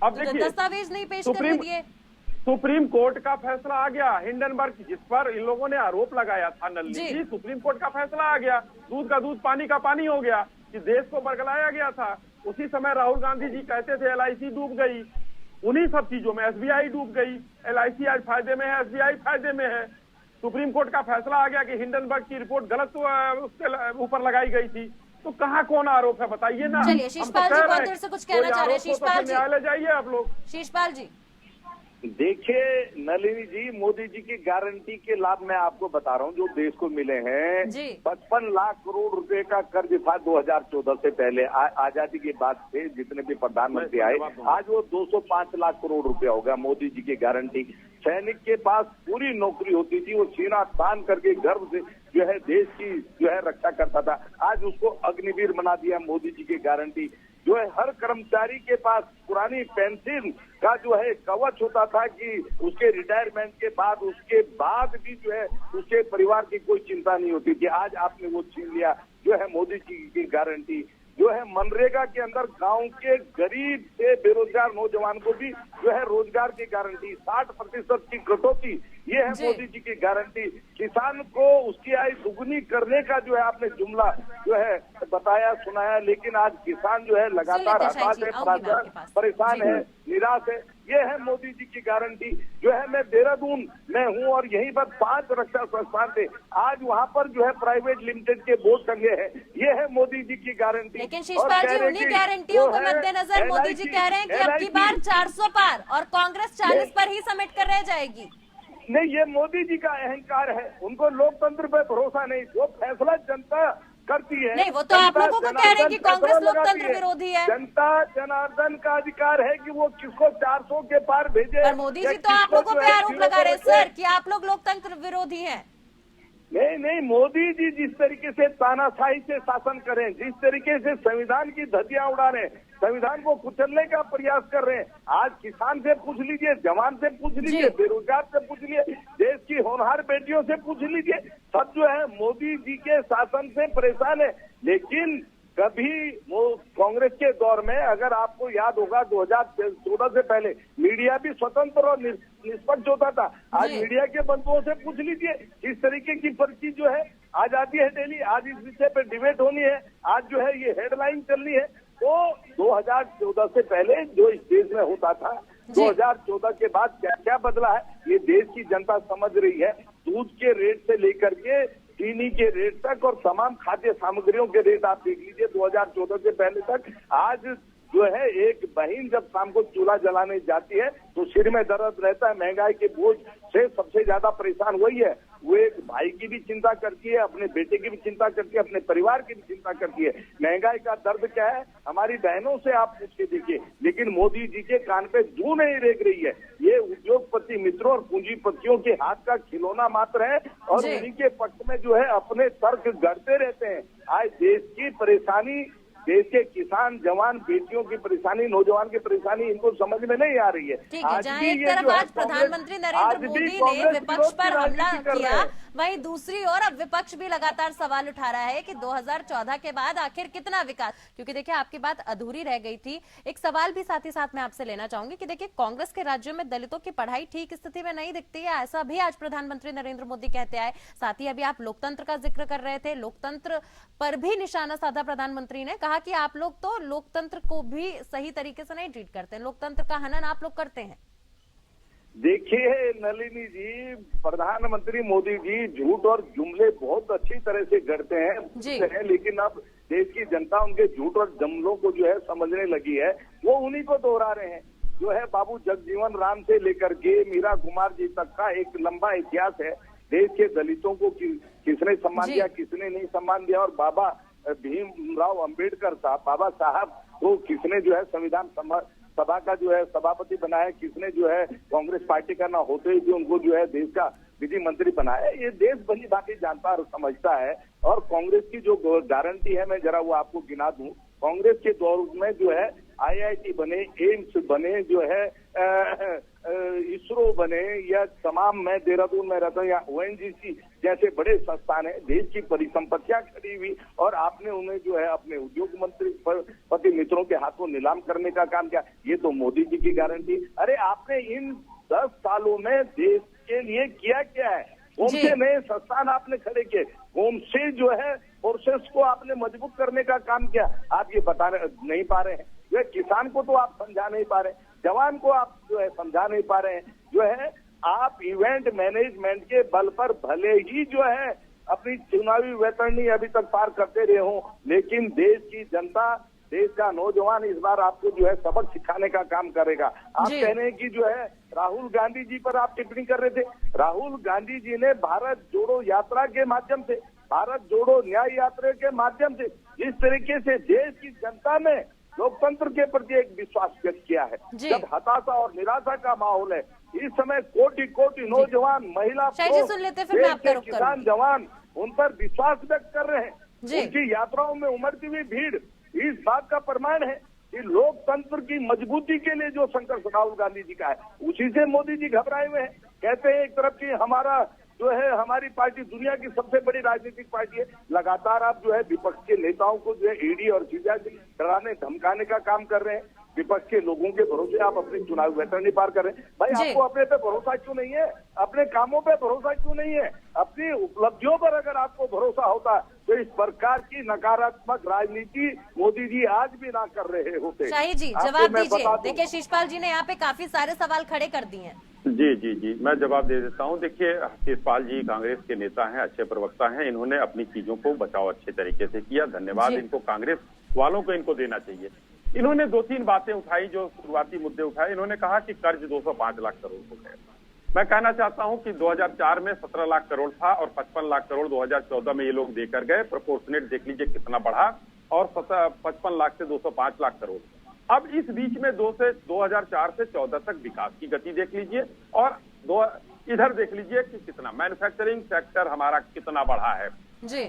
दस्तावेज नहीं पेश करने दिए। सुप्रीम कोर्ट का फैसला आ गया, हिंडनबर्ग जिस पर इन लोगों ने आरोप लगाया था नलिनी जी, सुप्रीम कोर्ट का फैसला आ गया, दूध का दूध पानी का पानी हो गया कि देश को बरगलाया गया था। उसी समय राहुल गांधी जी कहते थे एलआईसी डूब गई, उन्हीं सब चीजों में एसबीआई डूब गई, एलआईसी आज फायदे में है, एसबीआई फायदे में है। सुप्रीम कोर्ट का फैसला आ गया कि हिंडनबर्ग की रिपोर्ट गलत उसके ऊपर लगाई गई थी। तो कहाँ कौन आरोप है बताइए ना। चलिए शीशपाल जी बहुत देर से कुछ कहना चाह रहे हैं, शीशपाल जी न्यायालय जाइए आप लोग। शीशपाल जी देखिए नलिनी जी, मोदी जी की गारंटी के लाभ मैं आपको बता रहा हूँ जो देश को मिले हैं। 55 लाख करोड़ रुपए का कर्ज था 2014 से पहले, आजादी के बाद से जितने भी प्रधानमंत्री आए, आज वो 205 लाख करोड़ रुपया हो गया मोदी जी की गारंटी। सैनिक के पास पूरी नौकरी होती थी, वो सीना तान करके गर्व से जो है देश की जो है रक्षा करता था, आज उसको अग्निवीर बना दिया मोदी जी की गारंटी। जो है हर कर्मचारी के पास पुरानी पेंशन का जो है कवच होता था कि उसके रिटायरमेंट के बाद, उसके बाद भी जो है उसके परिवार की कोई चिंता नहीं होती थी, आज आपने वो छीन लिया। जो है मोदी जी की गारंटी जो है मनरेगा के अंदर गांव के गरीब से बेरोजगार नौजवान को भी जो है रोजगार की गारंटी, 60% की कटौती, ये है मोदी जी की गारंटी। किसान को उसकी आय दुगुनी करने का जो है आपने जुमला जो है बताया सुनाया, लेकिन आज किसान जो है लगातार हताश है, परेशान है, निराश है। ये है मोदी जी की गारंटी। जो है मैं देहरादून में हूँ और यहीं पर 5 रक्षा संस्थान थे, आज वहाँ पर जो है प्राइवेट लिमिटेड के बोर्ड टंगे हैं, ये है मोदी जी की गारंटी। लेकिन शीशपाल जी उन्हीं गारंटियों को मद्देनजर मोदी जी कह रहे हैं कि अब की बार 400 पार और कांग्रेस 40 पर ही समेट कर रह जाएगी। नहीं, ये मोदी जी का अहंकार है, उनको लोकतंत्र पे भरोसा नहीं, जो फैसला जनता करती है। नहीं, वो तो आप लोगों को कह रहे हैं कि कांग्रेस लोकतंत्र विरोधी है। जनता जनार्दन का अधिकार है कि वो किसको 400 के पार भेजे। पर मोदी जी तो आप लोगों पे आरोप लगा रहे सर कि आप लोग लोकतंत्र विरोधी हैं। नहीं, मोदी जी जिस तरीके से तानाशाही से शासन करें, जिस तरीके से संविधान की धज्जियां उड़ा रहे हैं, संविधान को कुचलने का प्रयास कर रहे हैं, आज किसान से पूछ लीजिए, जवान से पूछ लीजिए, बेरोजगार से पूछ लीजिए, देश की होनहार बेटियों से पूछ लीजिए, सब जो है मोदी जी के शासन से परेशान है। लेकिन कभी वो कांग्रेस के दौर में, अगर आपको याद होगा 2014 से पहले मीडिया भी स्वतंत्र और निष्पक्ष होता था। आज मीडिया के बंधुओं से पूछ लीजिए, इस तरीके की पर्ची जो है आ जाती है डेली, आज इस विषय पे डिबेट होनी है, आज जो है ये हेडलाइन चलनी है। तो 2014 से पहले जो इस देश में होता था, 2014 के बाद क्या क्या बदला है ये देश की जनता समझ रही है। दूध के रेट से लेकर के चीनी के रेट तक और तमाम खाद्य सामग्रियों के रेट आप देख लीजिए 2014 से पहले तक। आज जो है एक बहन जब शाम को चूल्हा जलाने जाती है तो सिर में दर्द रहता है, महंगाई के बोझ से सबसे ज्यादा परेशान वही है। वो एक भाई की भी चिंता करती है, अपने बेटे की भी चिंता करती है, अपने परिवार की भी चिंता करती है। महंगाई का दर्द क्या है हमारी बहनों से आप पूछ के देखिए, लेकिन मोदी जी के कान पे जू नहीं रेंग रही है। ये उद्योगपति मित्रों और पूंजीपतियों के हाथ का खिलौना मात्र है और उन्हीं के पक्ष में जो है अपने तर्क गढ़ते रहते हैं। आज देश की परेशानी देश के किसान, जवान, बेटियों की परेशानी, नौजवान की परेशानी इनको समझ में नहीं आ रही है। ठीक है, जहां एक तरफ आज प्रधानमंत्री नरेंद्र मोदी ने विपक्ष पर हमला किया, वहीं दूसरी ओर अब विपक्ष भी लगातार सवाल उठा रहा है कि 2014 के बाद आखिर कितना विकास, क्योंकि देखिए आपकी बात अधूरी रह गई थी। एक सवाल भी साथ ही साथ मैं आपसे लेना चाहूंगी कि देखिए कांग्रेस के राज्यों में दलितों की पढ़ाई ठीक स्थिति में नहीं दिखती है, ऐसा भी आज प्रधानमंत्री नरेंद्र मोदी कहते आए। साथ ही अभी आप लोकतंत्र का जिक्र कर रहे थे, लोकतंत्र पर भी निशाना साधा प्रधानमंत्री ने, कहा कि आप लोग तो लोकतंत्र को भी सही तरीके से नहीं ट्रीट करते, लोकतंत्र का हनन आप लोग करते हैं। देखिए नलिनी जी, प्रधानमंत्री मोदी जी झूठ और जुमले बहुत अच्छी तरह से गढ़ते हैं, लेकिन अब देश की जनता उनके झूठ और जुमलों को जो है समझने लगी है, वो उन्हीं को दोहरा रहे हैं। जो है बाबू जगजीवन राम से लेकर के मीरा कुमार जी तक का एक लंबा इतिहास है। देश के दलितों को किसने सम्मान दिया, किसने नहीं सम्मान दिया, और बाबा भीमराव अंबेडकर साहब, बाबा साहब को किसने जो है संविधान सभा का जो है सभापति बनाया, किसने जो है कांग्रेस पार्टी का ना होते ही जो उनको जो है देश का विधि मंत्री बनाया, ये देश भली भांति जानता और समझता है। और कांग्रेस की जो गारंटी है, मैं जरा वो आपको गिना दूं। कांग्रेस के दौर में जो है IIT बने, एम्स बने, जो है इसरो बने, या तमाम, मैं देहरादून में रहता हूँ, या ONGC जैसे बड़े संस्थान है, देश की परिसंपत्तियां खड़ी हुई, और आपने उन्हें जो है अपने उद्योग मंत्री पति मित्रों के हाथों नीलाम करने का काम किया। ये तो मोदी जी की गारंटी। अरे आपने इन 10 सालों में देश के लिए किया क्या है? कौन से नए संस्थान आपने खड़े किए? कौन से जो है फोर्सेस को आपने मजबूत करने का काम किया? आप ये बता नहीं पा रहे हैं। जो है किसान को तो आप समझा नहीं पा रहे, जवान को आप जो है समझा नहीं पा रहे हैं। जो है आप इवेंट मैनेजमेंट के बल पर भले ही जो है अपनी चुनावी वैतरणी अभी तक पार करते रहे हो, लेकिन देश की जनता, देश का नौजवान इस बार आपको जो है सबक सिखाने का काम करेगा। आप कह रहे हैं कि जो है राहुल गांधी जी पर आप टिप्पणी कर रहे थे। राहुल गांधी जी ने भारत जोड़ो यात्रा के माध्यम से, भारत जोड़ो न्याय यात्रा के माध्यम से जिस तरीके से देश की जनता ने लोकतंत्र के प्रति एक विश्वास व्यक्त किया है, जब हताशा और निराशा का माहौल है, इस समय कोटि कोटि नौजवान, महिला, किसान, जवान उन पर विश्वास व्यक्त कर रहे हैं। उनकी यात्राओं में उमड़ती हुई भीड़ इस बात का प्रमाण है कि लोकतंत्र की मजबूती के लिए जो संघर्ष राहुल गांधी जी का है, उसी से मोदी जी घबराए हुए हैं। कहते हैं एक तरफ की हमारा जो है हमारी पार्टी दुनिया की सबसे बड़ी राजनीतिक पार्टी है, लगातार आप जो है विपक्ष के नेताओं को जो है ईडी और सीबीआई से डराने धमकाने का काम कर रहे हैं। विपक्ष के लोगों के भरोसे आप अपनी चुनावी वैतरणी पार कर रहे हैं। भाई आपको अपने पे भरोसा क्यों नहीं है? अपने कामों पे भरोसा क्यों नहीं है? अपनी उपलब्धियों पर अगर आपको भरोसा होता तो इस प्रकार की नकारात्मक राजनीति मोदी जी आज भी ना कर रहे होते। शाही जी जवाब दीजिए। देखिए शिषपाल जी ने यहाँ पे काफी सारे सवाल खड़े कर दिए हैं। जी मैं जवाब दे देता हूँ। देखिए शिषपाल जी कांग्रेस के नेता हैं, अच्छे प्रवक्ता हैं, इन्होंने अपनी चीजों को बचाव अच्छे तरीके से किया, धन्यवाद इनको, कांग्रेस वालों को इनको देना चाहिए। इन्होंने 2-3 बातें उठाई, जो शुरुआती मुद्दे उठाए। इन्होंने कहा कि कर्ज 205 लाख करोड़ हो गए। मैं कहना चाहता हूं कि 2004 में 17 लाख करोड़ था और 55 लाख करोड़ 2014 में ये लोग देकर गए। प्रोपोर्शनेट देख लीजिए कितना बढ़ा, और 55 लाख से 205 लाख करोड़। अब इस बीच में 2004 से 14 तक विकास की गति देख लीजिए, और इधर देख लीजिए कि कितना मैन्युफैक्चरिंग सेक्टर हमारा कितना बढ़ा है।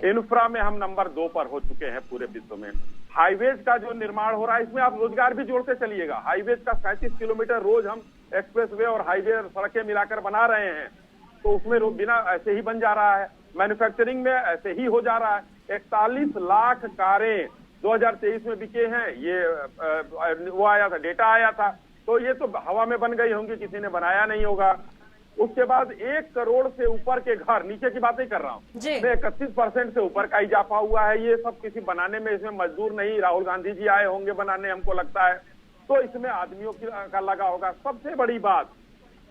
इंफ्रा में हम नंबर 2 पर हो चुके हैं पूरे विश्व में। हाईवेज का जो निर्माण हो रहा है, इसमें आप रोजगार भी जोड़ते चलिएगा। हाईवेज का 37 किलोमीटर रोज हम एक्सप्रेसवे और हाईवे सड़कें मिलाकर बना रहे हैं, तो उसमें बिना ऐसे ही बन जा रहा है। मैन्युफैक्चरिंग में ऐसे ही हो जा रहा है। 41 लाख कारें 2023 में बिके हैं, ये वो आया था, डेटा आया था। तो ये तो हवा में बन गई होंगी, किसी ने बनाया नहीं होगा। उसके बाद 1 करोड़ से ऊपर के घर, नीचे की बात नहीं कर रहा हूँ, 31% से ऊपर का इजाफा हुआ है। ये सब किसी बनाने में, इसमें मजदूर नहीं, राहुल गांधी जी आए होंगे बनाने, हमको लगता है, तो इसमें आदमियों का लगा होगा। सबसे बड़ी बात,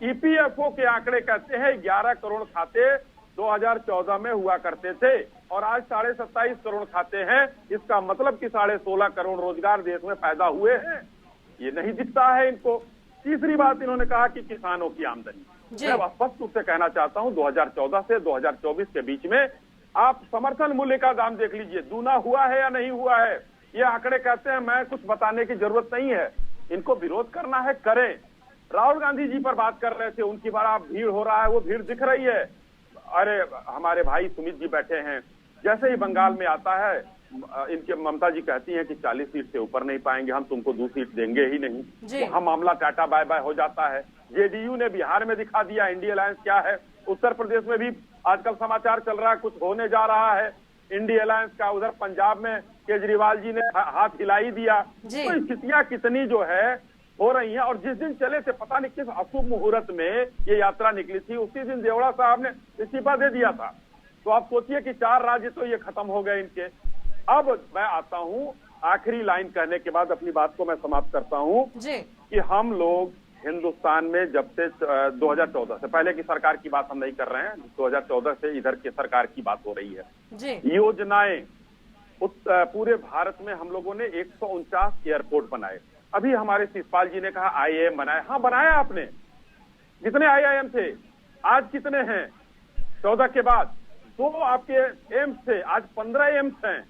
EPFO के आंकड़े कहते हैं 11 करोड़ खाते 2014 में हुआ करते थे, और आज 27.5 करोड़ खाते हैं। इसका मतलब कि 16.5 करोड़ रोजगार देश में पैदा हुए हैं। ये नहीं दिखता है इनको। तीसरी बात इन्होंने कहा कि किसानों की आमदनी, मैं स्पष्ट रूप से कहना चाहता हूं, 2014 से 2024 के बीच में आप समर्थन मूल्य का दाम देख लीजिए, दूना हुआ है या नहीं हुआ है। ये आंकड़े कहते हैं, मैं कुछ बताने की जरूरत नहीं है। इनको विरोध करना है, करें। राहुल गांधी जी पर बात कर रहे थे, उनकी बड़ा भीड़ हो रहा है, वो भीड़ दिख रही है। अरे हमारे भाई सुमित जी बैठे हैं, जैसे ही बंगाल में आता है इनके ममता जी कहती हैं कि 40 सीट से ऊपर नहीं पाएंगे, हम तुमको 2 सीट देंगे ही नहीं। जी। वहां मामला टाटा बाय बाय हो जाता है। जेडीयू ने बिहार में दिखा दिया इंडी अलायंस क्या है। उत्तर प्रदेश में भी आजकल समाचार चल रहा है, कुछ होने जा रहा है इंडी अलायंस का। उधर पंजाब में केजरीवाल जी ने हाथ हिला ही दिया। तो स्थितियां कितनी जो है हो रही हैं। और जिस दिन चले थे, पता नहीं किस अशुभ मुहूर्त में ये यात्रा निकली थी, उसी दिन देवड़ा साहब ने इस्तीफा दे दिया था। तो आप सोचिए कि 4 राज्य तो ये खत्म हो गए इनके। अब मैं आता हूँ आखिरी लाइन कहने के बाद अपनी बात को मैं समाप्त करता हूँ कि हम लोग हिंदुस्तान में जब से 2014 से पहले की सरकार की बात हम नहीं कर रहे हैं, 2014 से इधर की सरकार की बात हो रही है। योजनाएं पूरे भारत में हम लोगों ने 149 एयरपोर्ट बनाए। अभी हमारे शिषपाल जी ने कहा IIM बनाए। हाँ, बनाया आपने। जितने IIM थे आज कितने हैं? 14 के बाद 2 आपके एम्स थे, आज 15 एम्स हैं।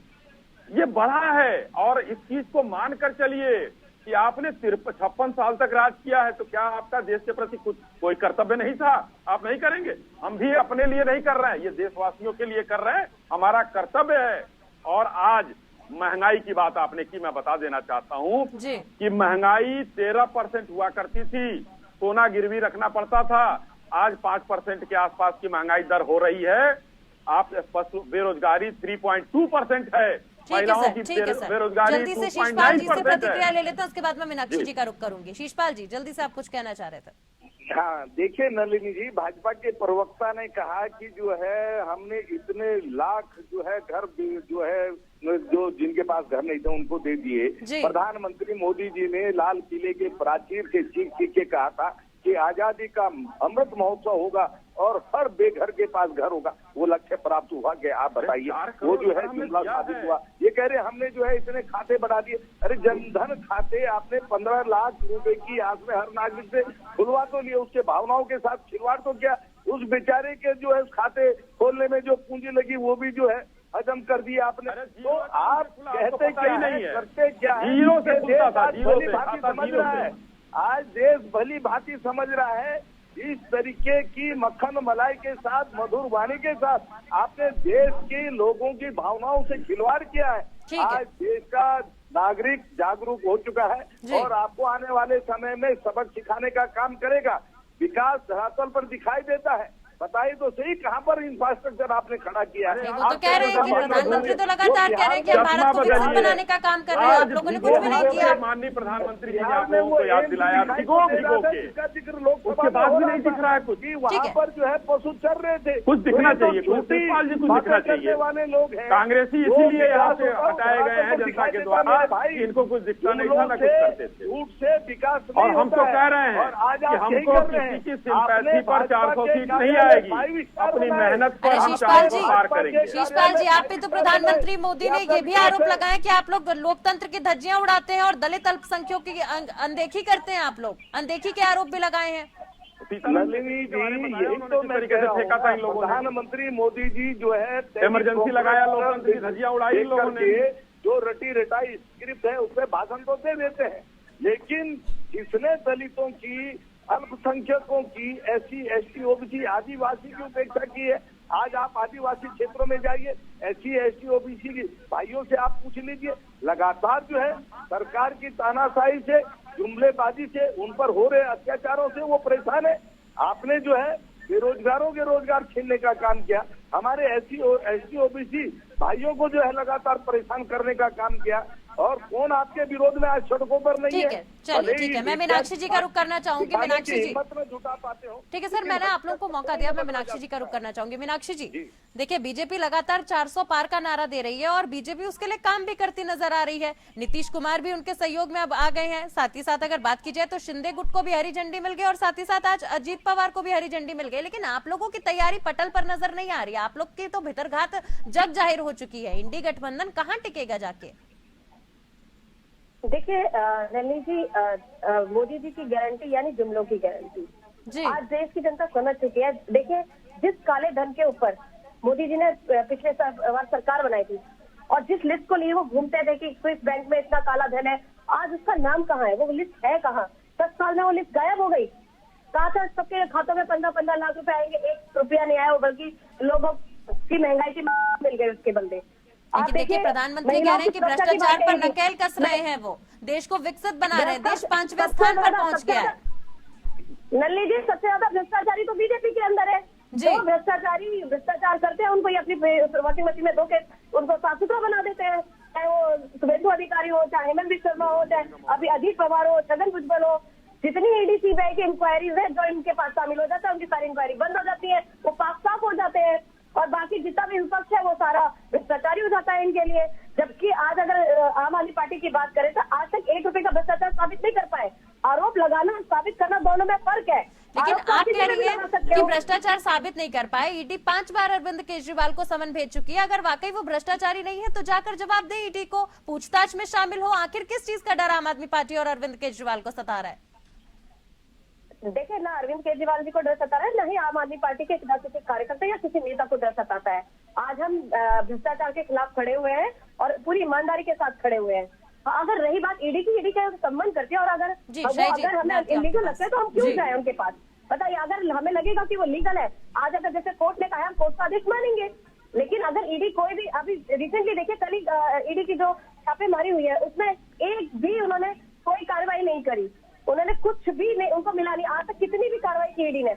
ये बढ़ा है। और इस चीज को मानकर चलिए कि आपने 56 साल तक राज किया है, तो क्या आपका देश के प्रति कुछ कोई कर्तव्य नहीं था? आप नहीं करेंगे? हम भी अपने लिए नहीं कर रहे हैं, ये देशवासियों के लिए कर रहे हैं, हमारा कर्तव्य है। और आज महंगाई की बात आपने की, मैं बता देना चाहता हूँ कि महंगाई 13% हुआ करती थी, सोना गिरवी रखना पड़ता था। आज 5% के आसपास की महंगाई दर हो रही है। आप बेरोजगारी 3.2% है। महिलाओं की बेरोजगारी जल्दी से शिषपाल जी से प्रतिक्रिया ले लेते हैं, उसके बाद मैं मीनाक्षी जी का रुख करूंगी। शिषपाल जी, जल्दी से आप कुछ कहना चाह रहे थे। हाँ, देखिए नलिनी जी, भाजपा के प्रवक्ता ने कहा कि जो है हमने इतने लाख जो है घर जो है जो जिनके पास घर नहीं थे उनको दे दिए। प्रधानमंत्री मोदी जी ने लाल किले के प्राचीर से चीख के कहा था कि आजादी का अमृत महोत्सव होगा और हर बेघर के पास घर होगा। वो लक्ष्य प्राप्त हुआ क्या? आप बताइए। वो जो है जुमला साबित हुआ। ये कह रहे हमने जो है इतने खाते बढ़ा दिए। अरे जनधन खाते आपने 15 लाख रुपए की आज में हर नागरिक से खुलवा तो लिए, उसके भावनाओं के साथ खिलवाड़ तो क्या? उस बेचारे के जो है खाते खोलने में जो पूंजी लगी वो भी जो है हजम कर दिया आपने। तो आप कहते क्या है, करते क्या है? भली भांति समझ रहा है, आज देश भली भांति समझ रहा है। इस तरीके की मक्खन मलाई के साथ, मधुर वाणी के साथ आपने देश के लोगों की भावनाओं से खिलवाड़ किया है। आज देश का नागरिक जागरूक हो चुका है और आपको आने वाले समय में सबक सिखाने का काम करेगा। विकास धरातल पर दिखाई देता है। बताइए तो सही, कहाँ पर इंफ्रास्ट्रक्चर आपने खड़ा किया है? वो तो कह रहे हैं कि प्रधानमंत्री तो लगातार कह रहे हैं कि भारत को विकसित बनाने का काम कर रहे हैं, आप लोगों ने कुछ भी नहीं किया। माननीय प्रधानमंत्री जी ने आप लोगों को याद दिलाया, उसके बाद भी नहीं दिख रहा है कुछ। वहाँ पर जो है पशु चर रहे थे, कुछ दिखना चाहिए, शिषपाल जी, कुछ दिखना चाहिए। वाले लोग हैं कांग्रेसी, इसीलिए यहाँ से हटाए गए हैं जनता के द्वारा। इनको कुछ दिखता नहीं था, ना कुछ करते थे। झूठ से विकास और हम तो कह रहे हैं कि हमको किसी की सिंपैथी पर 400 सीट नहीं आएगी। अपनी मेहनत पर हम 400 पार करेंगे। शिषपाल जी, आप पे तो प्रधानमंत्री मोदी ने ये भी आरोप लगाया कि आप लोग लोकतंत्र की धज्जियां उड़ाते हैं और दलित अल्पसंख्यकों की अनदेखी करते हैं। आप लोग अनदेखी के आरोप भी लगाए हैं। नलिनी जी, यही तो मैं कह रहा हूं, प्रधानमंत्री मोदी जी जो है इमरजेंसी लगाया, लोकतंत्र की धज्जियां उड़ाई लोगों ने। जो रटी रटाई स्क्रिप्ट है उसमें भाषण तो दे देते हैं, लेकिन इसने दलितों की, अल्पसंख्यकों की, SC ST OBC आदिवासी की उपेक्षा की है। आज आप आदिवासी क्षेत्रों में जाइए, SC ST OBC की भाइयों से आप पूछ लीजिए, लगातार जो है सरकार की तानाशाही से, जुमलेबाजी से, उन पर हो रहे अत्याचारों से वो परेशान है। आपने जो है बेरोजगारों के रोजगार छीनने का काम किया, हमारे SC ST OBC भाइयों को जो है लगातार परेशान करने का काम किया। और कौन आपके विरोध में आज सड़कों पर नहीं है? चलिए ठीक है, मैं मीनाक्षी जी का रुख करना चाहूंगी। मीनाक्षी जी, जुटा पाते हो। ठीक है सर, मैंने आप लोगों को मौका दिया, मैं मीनाक्षी जी का रुख करना चाहूंगी। मीनाक्षी जी, देखिए बीजेपी लगातार 400 पार का नारा दे रही है और बीजेपी उसके लिए काम भी करती नजर आ रही है। नीतीश कुमार भी उनके सहयोग में अब आ गए हैं। साथ ही साथ अगर बात की जाए तो शिंदे गुट को भी हरी झंडी मिल गई और साथ ही साथ आज अजीत पवार को भी हरी झंडी मिल गई। लेकिन आप लोगों की तैयारी पटल पर नजर नहीं आ रही है। आप लोग की तो भितरघात जग जाहिर हो चुकी है। इंडी गठबंधन कहाँ टिकेगा जाके? देखिए नलिनी जी, मोदी जी की गारंटी यानी जुमलों की गारंटी आज देश की जनता समझ चुकी है। देखिए, जिस काले धन के ऊपर मोदी जी ने पिछले बार सरकार बनाई थी और जिस लिस्ट को लिए वो घूमते थे कि स्विस बैंक में इतना काला धन है, आज उसका नाम कहाँ है? वो लिस्ट है कहाँ? 10 साल में वो लिस्ट गायब हो गई। कहा था सबके खातों में 15-15 लाख रुपए आएंगे, 1 रुपया नहीं आया, बल्कि लोगों की महंगाई की मिल गई उसके बंदे। लेकिन देखिए प्रधानमंत्री कह रहे हैं कि भ्रष्टाचार पर नकेल कस रहे हैं, वो देश को विकसित बना रहे हैं, देश 5वें स्थान पर पहुंच गया है। नल्ली जी, सबसे ज्यादा भ्रष्टाचारी तो बीजेपी के अंदर है। जो भ्रष्टाचारी भ्रष्टाचार करते हैं उनको ये अपनी वॉशिंग मशीन में धो के उनको साफ सुथरा बना देते हैं, चाहे वो शुभेंदु अधिकारी हो, चाहे हेमंत बिश्व शर्मा हो, चाहे अभी अजीत पवार हो, छगन भुजबल हो। जितनी ईडी सीबीआई की इंक्वायरीज है जो इनके पास शामिल हो जाता है, उनकी सारी इंक्वायरी बंद हो जाती है, वो साफ हो जाते हैं और बाकी जितना भी विपक्ष है वो सारा भ्रष्टाचारी हो जाता है इनके लिए। जबकि आज अगर आम आदमी पार्टी की बात करें तो आज तक 1 रुपए का भ्रष्टाचार साबित नहीं कर पाए। आरोप लगाना साबित करना दोनों में फर्क है। लेकिन आप कह रही हैं कि भ्रष्टाचार साबित नहीं कर पाए। ईडी 5 बार अरविंद केजरीवाल को समन भेज चुकी है। अगर वाकई वो भ्रष्टाचारी नहीं है तो जाकर जवाब दे ईडी को, पूछताछ में शामिल हो। आखिर किस चीज का डर आम आदमी पार्टी और अरविंद केजरीवाल को सता रहा है? देखिए, ना अरविंद केजरीवाल जी को डर सता रहा है, ना ही आम आदमी पार्टी के किसी कार्यकर्ता या किसी नेता को डर सताता है। आज हम भ्रष्टाचार के खिलाफ खड़े हुए हैं और पूरी ईमानदारी के साथ खड़े हुए हैं। अगर रही बात ईडी की, ईडी का सम्मान करती है और अगर हमें इलीगल लगता है तो हम क्यों जाए उनके पास? बताइए, अगर हमें लगेगा कि वो लीगल है, आज अगर जैसे कोर्ट ने कहा हम कोर्ट का आदेश मानेंगे। लेकिन अगर ईडी कोई भी, अभी रिसेंटली देखिए कल ईडी की जो छापेमारी हुई है उसमें एक भी उन्होंने कोई कार्रवाई नहीं करी, उन्होंने कुछ भी नहीं, उनको मिला नहीं। आज तक कितनी भी कार्रवाई की ईडी ने,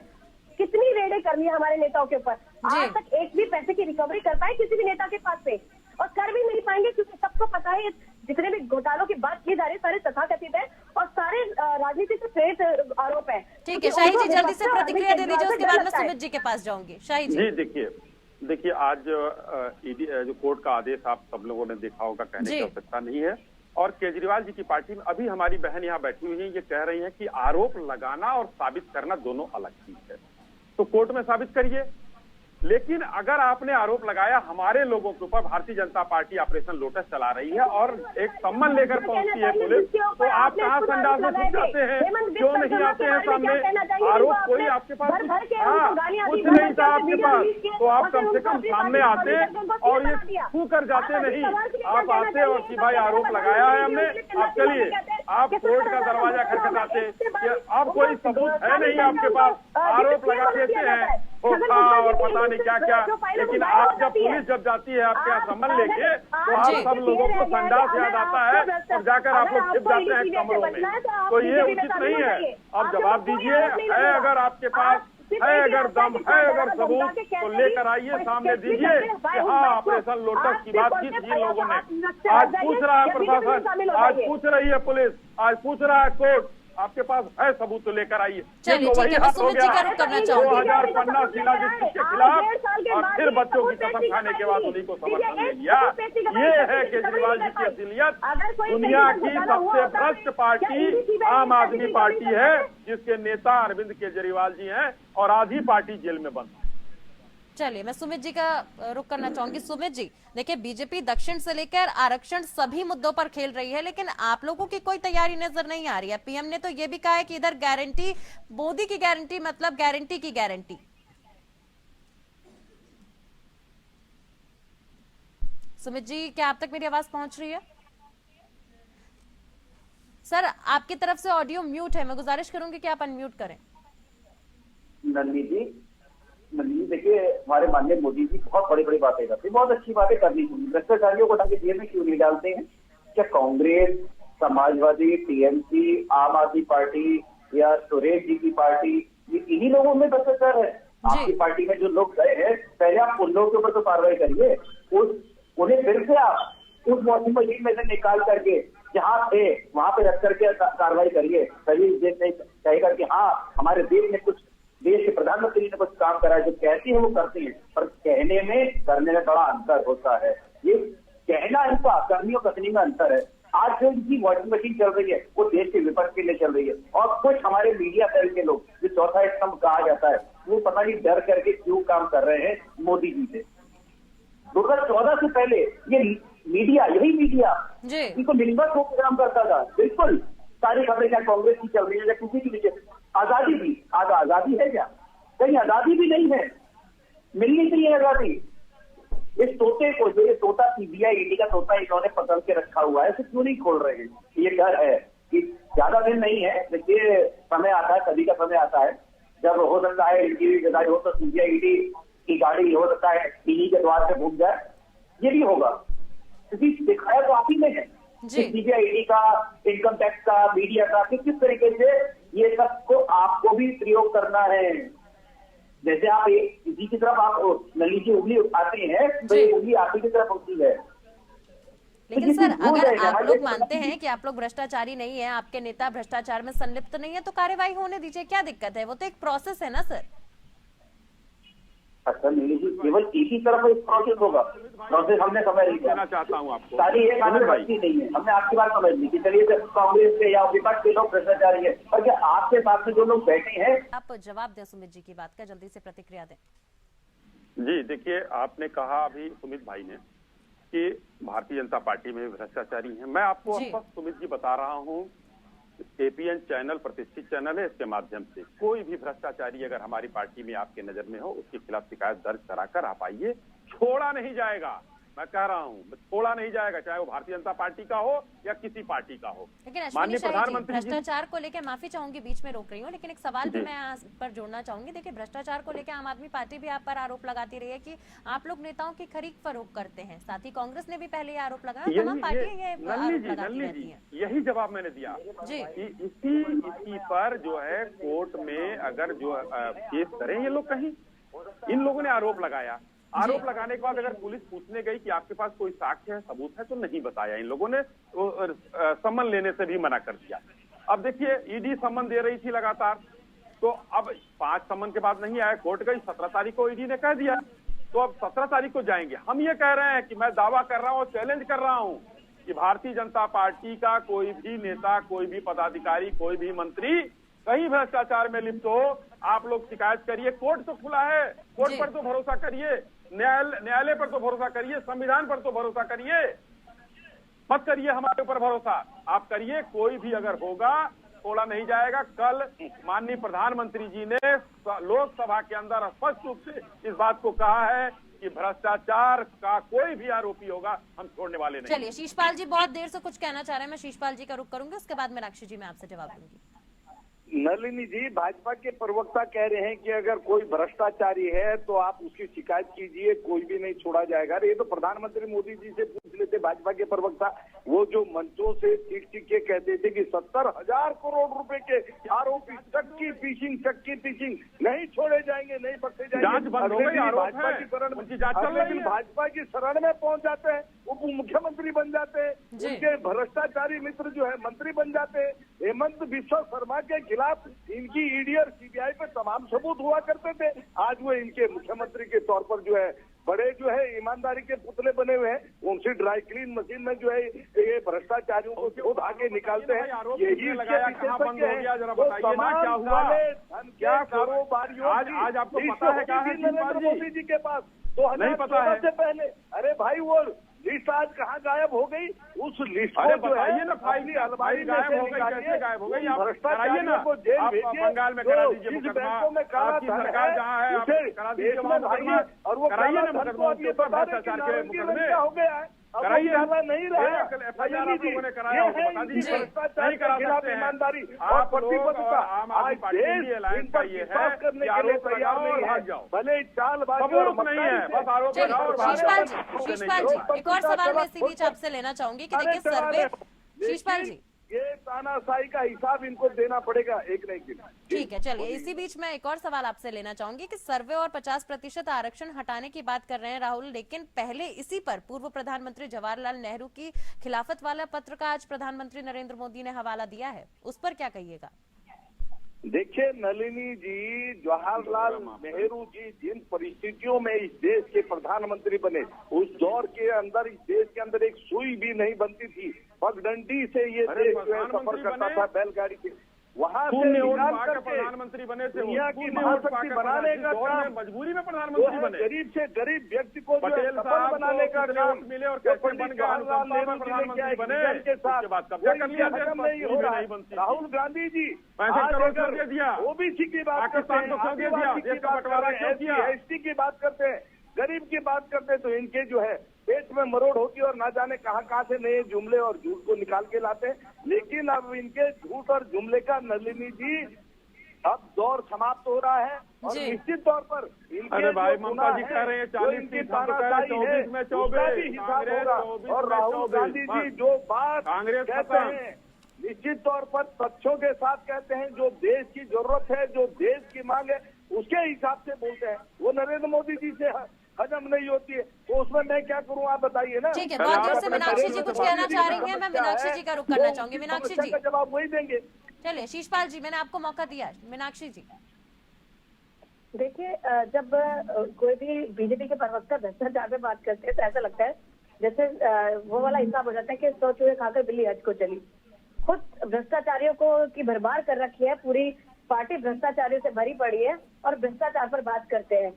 कितनी रेडें कर ली है हमारे नेताओं के ऊपर, आज तक एक भी पैसे की रिकवरी कर पाए किसी भी नेता के पास से, और कर भी नहीं पाएंगे क्योंकि सबको पता है जितने भी घोटालों की बात की जा रही है सारे तथाकथित है और सारे राजनीति से प्रेरित आरोप है। ठीक है शाही जी, जल्दी से प्रतिक्रिया दे दीजिए, उसके बाद मैं सुमित जी के पास जाऊंगी। शाही जी, देखिए आज ईडी जो कोर्ट का आदेश आप सब लोगों ने देखा होगा, कहने की आवश्यकता नहीं है। और केजरीवाल जी की पार्टी में अभी हमारी बहन यहाँ बैठी हुई है, ये कह रही है कि आरोप लगाना और साबित करना दोनों अलग चीज है। तो कोर्ट में साबित करिए, लेकिन अगर आपने आरोप लगाया हमारे लोगों के ऊपर, Bharatiya Janata party operation lotus चला रही है और एक सम्मन लेकर पहुंचती है पुलिस, तो आप कहाँ संडास में घुस जाते हैं? क्यों नहीं आते हैं सामने? आरोप कोई आपके पास कुछ नहीं था आपके पास, तो आप कम से कम सामने आते और ये छू कर जाते नहीं। आप आते और कि भाई आरोप लगाया है हमने, आप चलिए, आप कोर्ट का दरवाजा खटखटाते, अब कोई सबूत है नहीं आपके पास, आरोप लगा देते हैं और पता नहीं क्या क्या। लेकिन आप जब पुलिस जब जाती है आपके यहाँ सम्मन लेके, तो आप सब लोगों को संडास याद आता है और जाकर आप लोग छिप जाते हैं कमरों में। तो ये उचित नहीं है। अब जवाब दीजिए, है अगर आपके पास है, अगर दम है, अगर सबूत, तो लेकर आइए, सामने दीजिए कि हाँ ऑपरेशन लोटस की बात की जिन लोगों ने। आज पूछ रहा है प्रशासन, आज पूछ रही है पुलिस, आज पूछ रहा है कोर्ट, आपके पास है सबूत तो लेकर आइए। चलिए ठीक है, मैं सुमित जी का रुख करना चाहूंगी। 2015 शिलाजीत के खिलाफ और फिर बच्चों की कसम खाने के बाद उन्हीं को समर्थन दे दिया। ये है केजरीवाल जी की असलियत। दुनिया की सबसे भ्रष्ट पार्टी आम आदमी पार्टी है, जिसके नेता अरविंद केजरीवाल जी हैं और आधी पार्टी जेल में बंद। चलिए मैं सुमित जी का रुख करना चाहूंगी। सुमित जी, देखिए बीजेपी दक्षिण से लेकर आरक्षण सभी मुद्दों पर खेल रही है, लेकिन आप लोगों की कोई तैयारी नजर नहीं आ रही है। पीएम ने तो ये भी कहा है कि इधर गारंटी, मोदी की गारंटी मतलब गारंटी की गारंटी। सुमित जी, क्या आप तक मेरी आवाज पहुंच रही है? सर आपकी तरफ से ऑडियो म्यूट है, मैं गुजारिश करूंगी कि आप अनम्यूट करें। नंदी जी, देखिए हमारे माननीय मोदी जी बहुत बड़ी बड़ी बातें करते हैं, बहुत अच्छी बातें करनी चाहिए। भ्रष्टाचारियों को ढंग से जेल में क्यों नहीं डालते हैं? क्या कांग्रेस, समाजवादी, टीएमसी, आम आदमी पार्टी या सुरेश जी की पार्टी, ये इन्हीं लोगों में भ्रष्टाचार है? आपकी पार्टी में जो लोग गए हैं, पहले आप उन लोगों के ऊपर तो कार्रवाई करिए, उन्हें फिर से आप उस वॉशिंग मशीन में से निकाल करके जहाँ थे वहां पे रख करके कार्रवाई करिए। सभी देश में कहेगा कि हाँ हमारे देश में कुछ, देश के प्रधानमंत्री ने कुछ काम करा है, जो कहती है वो करती है, पर कहने में करने में बड़ा अंतर होता है। ये कहना इनका, करनी और कथनी में अंतर है। आज जो इनकी वॉशिंग मशीन चल रही है वो देश के विपक्ष के लिए चल रही है, और कुछ हमारे मीडिया सेल के लोग, जो चौथा स्तंभ कहा जाता है, वो पता नहीं डर करके क्यों काम कर रहे हैं मोदी जी से। 2014 से पहले ये मीडिया, यही मीडिया इनको निष्पक्ष होकर काम करता था। बिल्कुल सारी खबरें क्या कांग्रेस की चल रही है या किसी की भी। आजादी भी, आजादी है क्या? कहीं आजादी भी नहीं है, मिलनी चाहिए आजादी। इस तोते को, जो ये तोता सीबीआई ईडी का तोता इन्होंने पकड़ के रखा हुआ है, इसे क्यों नहीं खोल रहे हैं? ये डर है कि ज्यादा दिन नहीं है, देखिए समय आता है, सभी का समय आता है, जब हो सकता है इनकी भी विदाई हो तो सीबीआई ईडी की गाड़ी हो सकता है इन्हीं के द्वार से घूम जाए, ये भी होगा। क्योंकि दिखाया तो आप ही में है सीबीआई, ईडी का, इनकम टैक्स का, मीडिया का, किस तरीके से ये सबको आपको भी प्रयोग करना है। जैसे आप इसी की तरफ आप नली की उंगली उठाते हैं तो ये उंगली आप ही की तरफ होती है। लेकिन सर, अगर आप लोग मानते हैं कि आप लोग भ्रष्टाचारी नहीं है, आपके नेता भ्रष्टाचार में संलिप्त नहीं है, तो कार्यवाही होने दीजिए, क्या दिक्कत है? वो तो एक प्रोसेस है ना सर। अच्छा नहीं जी, केवल एक ही तरफ एक प्रोसेस होगा, प्रोसेस हमने समझ लिया। चाहता हूँ आपको सारी एक बच्ची नहीं है, हमने आपकी बात समझ ली कि चलिए कांग्रेस के या विपक्ष के लोग भ्रष्टाचारी है, और क्या आपके साथ में जो लोग बैठे हैं। आप जवाब दें सुमित जी की बात का, जल्दी से प्रतिक्रिया दें। जी देखिए, आपने कहा अभी सुमित भाई ने कि भारतीय जनता पार्टी में भ्रष्टाचारी हैं। मैं आपको स्पष्ट सुमित जी बता रहा हूं, एपीएन चैनल प्रतिष्ठित चैनल है, इसके माध्यम से कोई भी भ्रष्टाचारी अगर हमारी पार्टी में आपके नजर में हो, उसके खिलाफ शिकायत दर्ज कराकर आप आइए, छोड़ा नहीं जाएगा। मैं कह रहा हूं, छोड़ा नहीं जाएगा, चाहे वो भारतीय जनता पार्टी का हो या किसी पार्टी का हो। लेकिन माननीय प्रधानमंत्री, भ्रष्टाचार को लेकर माफी चाहूंगी, बीच में रोक रही हूँ, लेकिन एक सवाल भी मैं यहाँ पर जोड़ना चाहूंगी। देखिए, भ्रष्टाचार को लेकर आम आदमी पार्टी भी आप पर आरोप लगाती रही है कि आप लोग नेताओं की खरीद फरोख्त करते हैं, साथ ही कांग्रेस ने भी पहले ये आरोप लगाया, तमाम पार्टियां ये आरोप लगाती रहती हैं। यही जवाब मैंने दिया जी, इसी पर जो है कोर्ट में अगर जो केस करें ये लोग, कहीं इन लोगों ने आरोप लगाया, आरोप लगाने के बाद अगर पुलिस पूछने गई कि आपके पास कोई साक्ष्य है, सबूत है, तो नहीं बताया इन लोगों ने, सम्मन लेने से भी मना कर दिया। अब देखिए, ईडी सम्मन दे रही थी लगातार, तो अब 5 सम्मन के बाद नहीं आया, कोर्ट गई, 17 तारीख को ईडी ने कह दिया, तो अब 17 तारीख को जाएंगे। हम ये कह रहे हैं कि मैं दावा कर रहा हूँ, चैलेंज कर रहा हूँ कि भारतीय जनता पार्टी का कोई भी नेता, कोई भी पदाधिकारी, कोई भी मंत्री कहीं भ्रष्टाचार में लिप्त हो, आप लोग शिकायत करिए, कोर्ट तो खुला है, कोर्ट पर तो भरोसा करिए, न्यायालय पर तो भरोसा करिए, संविधान पर तो भरोसा करिए, मत करिए हमारे ऊपर भरोसा, आप करिए, कोई भी अगर होगा छोड़ा नहीं जाएगा। कल माननीय प्रधानमंत्री जी ने लोकसभा के अंदर स्पष्ट रूप से इस बात को कहा है कि भ्रष्टाचार का कोई भी आरोपी होगा हम छोड़ने वाले नहीं। चलिए, शीशपाल जी बहुत देर से कुछ कहना चाह रहे हैं, मैं शीशपाल जी का रुख करूंगी, उसके बाद मीनाक्षी जी मैं आपसे जवाब दूंगी। नलिनी जी, भाजपा के प्रवक्ता कह रहे हैं कि अगर कोई भ्रष्टाचारी है तो आप उसकी शिकायत कीजिए, कोई भी नहीं छोड़ा जाएगा। अरे ये तो प्रधानमंत्री मोदी जी से पूछ लेते भाजपा के प्रवक्ता, वो जो मंचों से चीख के कहते थे कि 70,000 करोड़ रुपए के आरोपी चक्की पीछिंग नहीं छोड़े जाएंगे, नहीं बख्शे जाएंगे। जांच बंद हो गई, भाजपा की शरण में, भाजपा की शरण में पहुंच जाते हैं, उप मुख्यमंत्री बन जाते हैं, उनके भ्रष्टाचारी मित्र जो है मंत्री बन जाते हैं। हेमंत बिस्वा शर्मा के खिलाफ इनकी ईडी और सीबीआई पे तमाम सबूत हुआ करते थे, आज वो इनके मुख्यमंत्री के तौर पर जो है बड़े जो है ईमानदारी के पुतले बने हुए हैं। उनसे ड्राई क्लीन मशीन में जो है ये भ्रष्टाचारियों को धो धागे निकालते हैं, यही क्या कारोबारियों आज आपको पता है क्या है नरेंद्र मोदी जी के पास 2014 से पहले। अरे भाई, वो लिस्ट आज कहाँ गायब हो गई? उस लिस्ट को बताइए ना, फाइल अलमारी गायब हो गई, कैसे गायब हो गई? भ्रष्टाचारियों को जेल भेजिए, बंगाल में करा दीजिए, जिस बैंकों में काला धन है उसे देश में भाइए, और वो काला धन को अब ये बता दें कि नारंगी रंग का हो गया है, कराइए, नहीं रहा। भ्रष्टाचार के खिलाफ ईमानदारी और प्रतिबद्धता आज देश इन पर विश्वास करने के लिए तैयार नहीं है, भले चालबाजी और नहीं है, बस आरोप लगाओ। शीशपाल जी, एक और सवाल मैं इसी बीच आपसे लेना चाहूंगी कि देखिए सर्वे, शीशपाल जी, ये तानाशाही का हिसाब इनको देना पड़ेगा एक न एक दिन। ठीक है, चलिए इसी बीच मैं एक और सवाल आपसे लेना चाहूंगी कि सर्वे और 50% आरक्षण हटाने की बात कर रहे हैं राहुल, लेकिन पहले इसी पर पूर्व प्रधानमंत्री जवाहरलाल नेहरू की खिलाफत वाला पत्र का आज प्रधानमंत्री नरेंद्र मोदी ने हवाला दिया है, उस पर क्या कहिएगा? देखिए नलिनी जी, जवाहरलाल नेहरू जी जिन परिस्थितियों में इस देश के प्रधानमंत्री बने, उस दौर के अंदर इस देश के अंदर एक सुई भी नहीं बनती थी, पगडंडी से ये देश सफर करता था, बैलगाड़ी से, वहाँ से निकाल करके प्रधानमंत्री बने थे, दुनिया की महाशक्ति बनाने का काम, मजबूरी में प्रधानमंत्री बने, गरीब से गरीब व्यक्ति को सफल बनाने का काम मिले और कैसे बन गया प्रधानमंत्री बने के साथ खत्म नहीं हो रहा। राहुल गांधी जी ओबीसी की बात करते हैं, आदिवासी की बात करते हैं, एसटी की बात करते हैं, गरीब की बात करते हैं, तो इनके जो है पेट में मरोड़ होती है और ना जाने कहां से नए जुमले और झूठ को निकाल के लाते हैं। लेकिन अब इनके झूठ और जुमले का नलिनी जी अब दौर समाप्त हो रहा है और जी। निश्चित तौर पर अरे भाई, ममता जी कह रहे हैं 40 सीट, हम तो कह रहे हैं 24 में 24, हिसाब होगा। 24 और में राहुल 24, गांधी जी बस। जो बात कांग्रेस कहते खत्म। हैं निश्चित तौर पर तथ्यों के साथ कहते हैं, जो देश की जरूरत है, जो देश की मांग है, उसके हिसाब से बोलते हैं। वो नरेंद्र मोदी जी से हजम नहीं होती है, तो उसमें मैं क्या करूं, आप बताइए ना। ठीक है, बहुत देर से मीनाक्षी जी कुछ कहना चाह रही हैं, मैं मीनाक्षी जी का रुख करना चाहूंगी। मीनाक्षी जी का जवाब वही देंगे। चलिए, शीशपाल जी मैंने आपको मौका दिया, मीनाक्षी जी। देखिए, जब कोई भी बीजेपी के प्रवक्ता भ्रष्टाचार पे बात करते हैं तो ऐसा लगता है जैसे वो वाला हिसाब हो जाता है कि 100 चूहे खाकर बिल्ली हज को चली। खुद भ्रष्टाचारियों को की भरमार कर रखी है, पूरी पार्टी भ्रष्टाचारियों से भरी पड़ी है और भ्रष्टाचार पर बात करते हैं।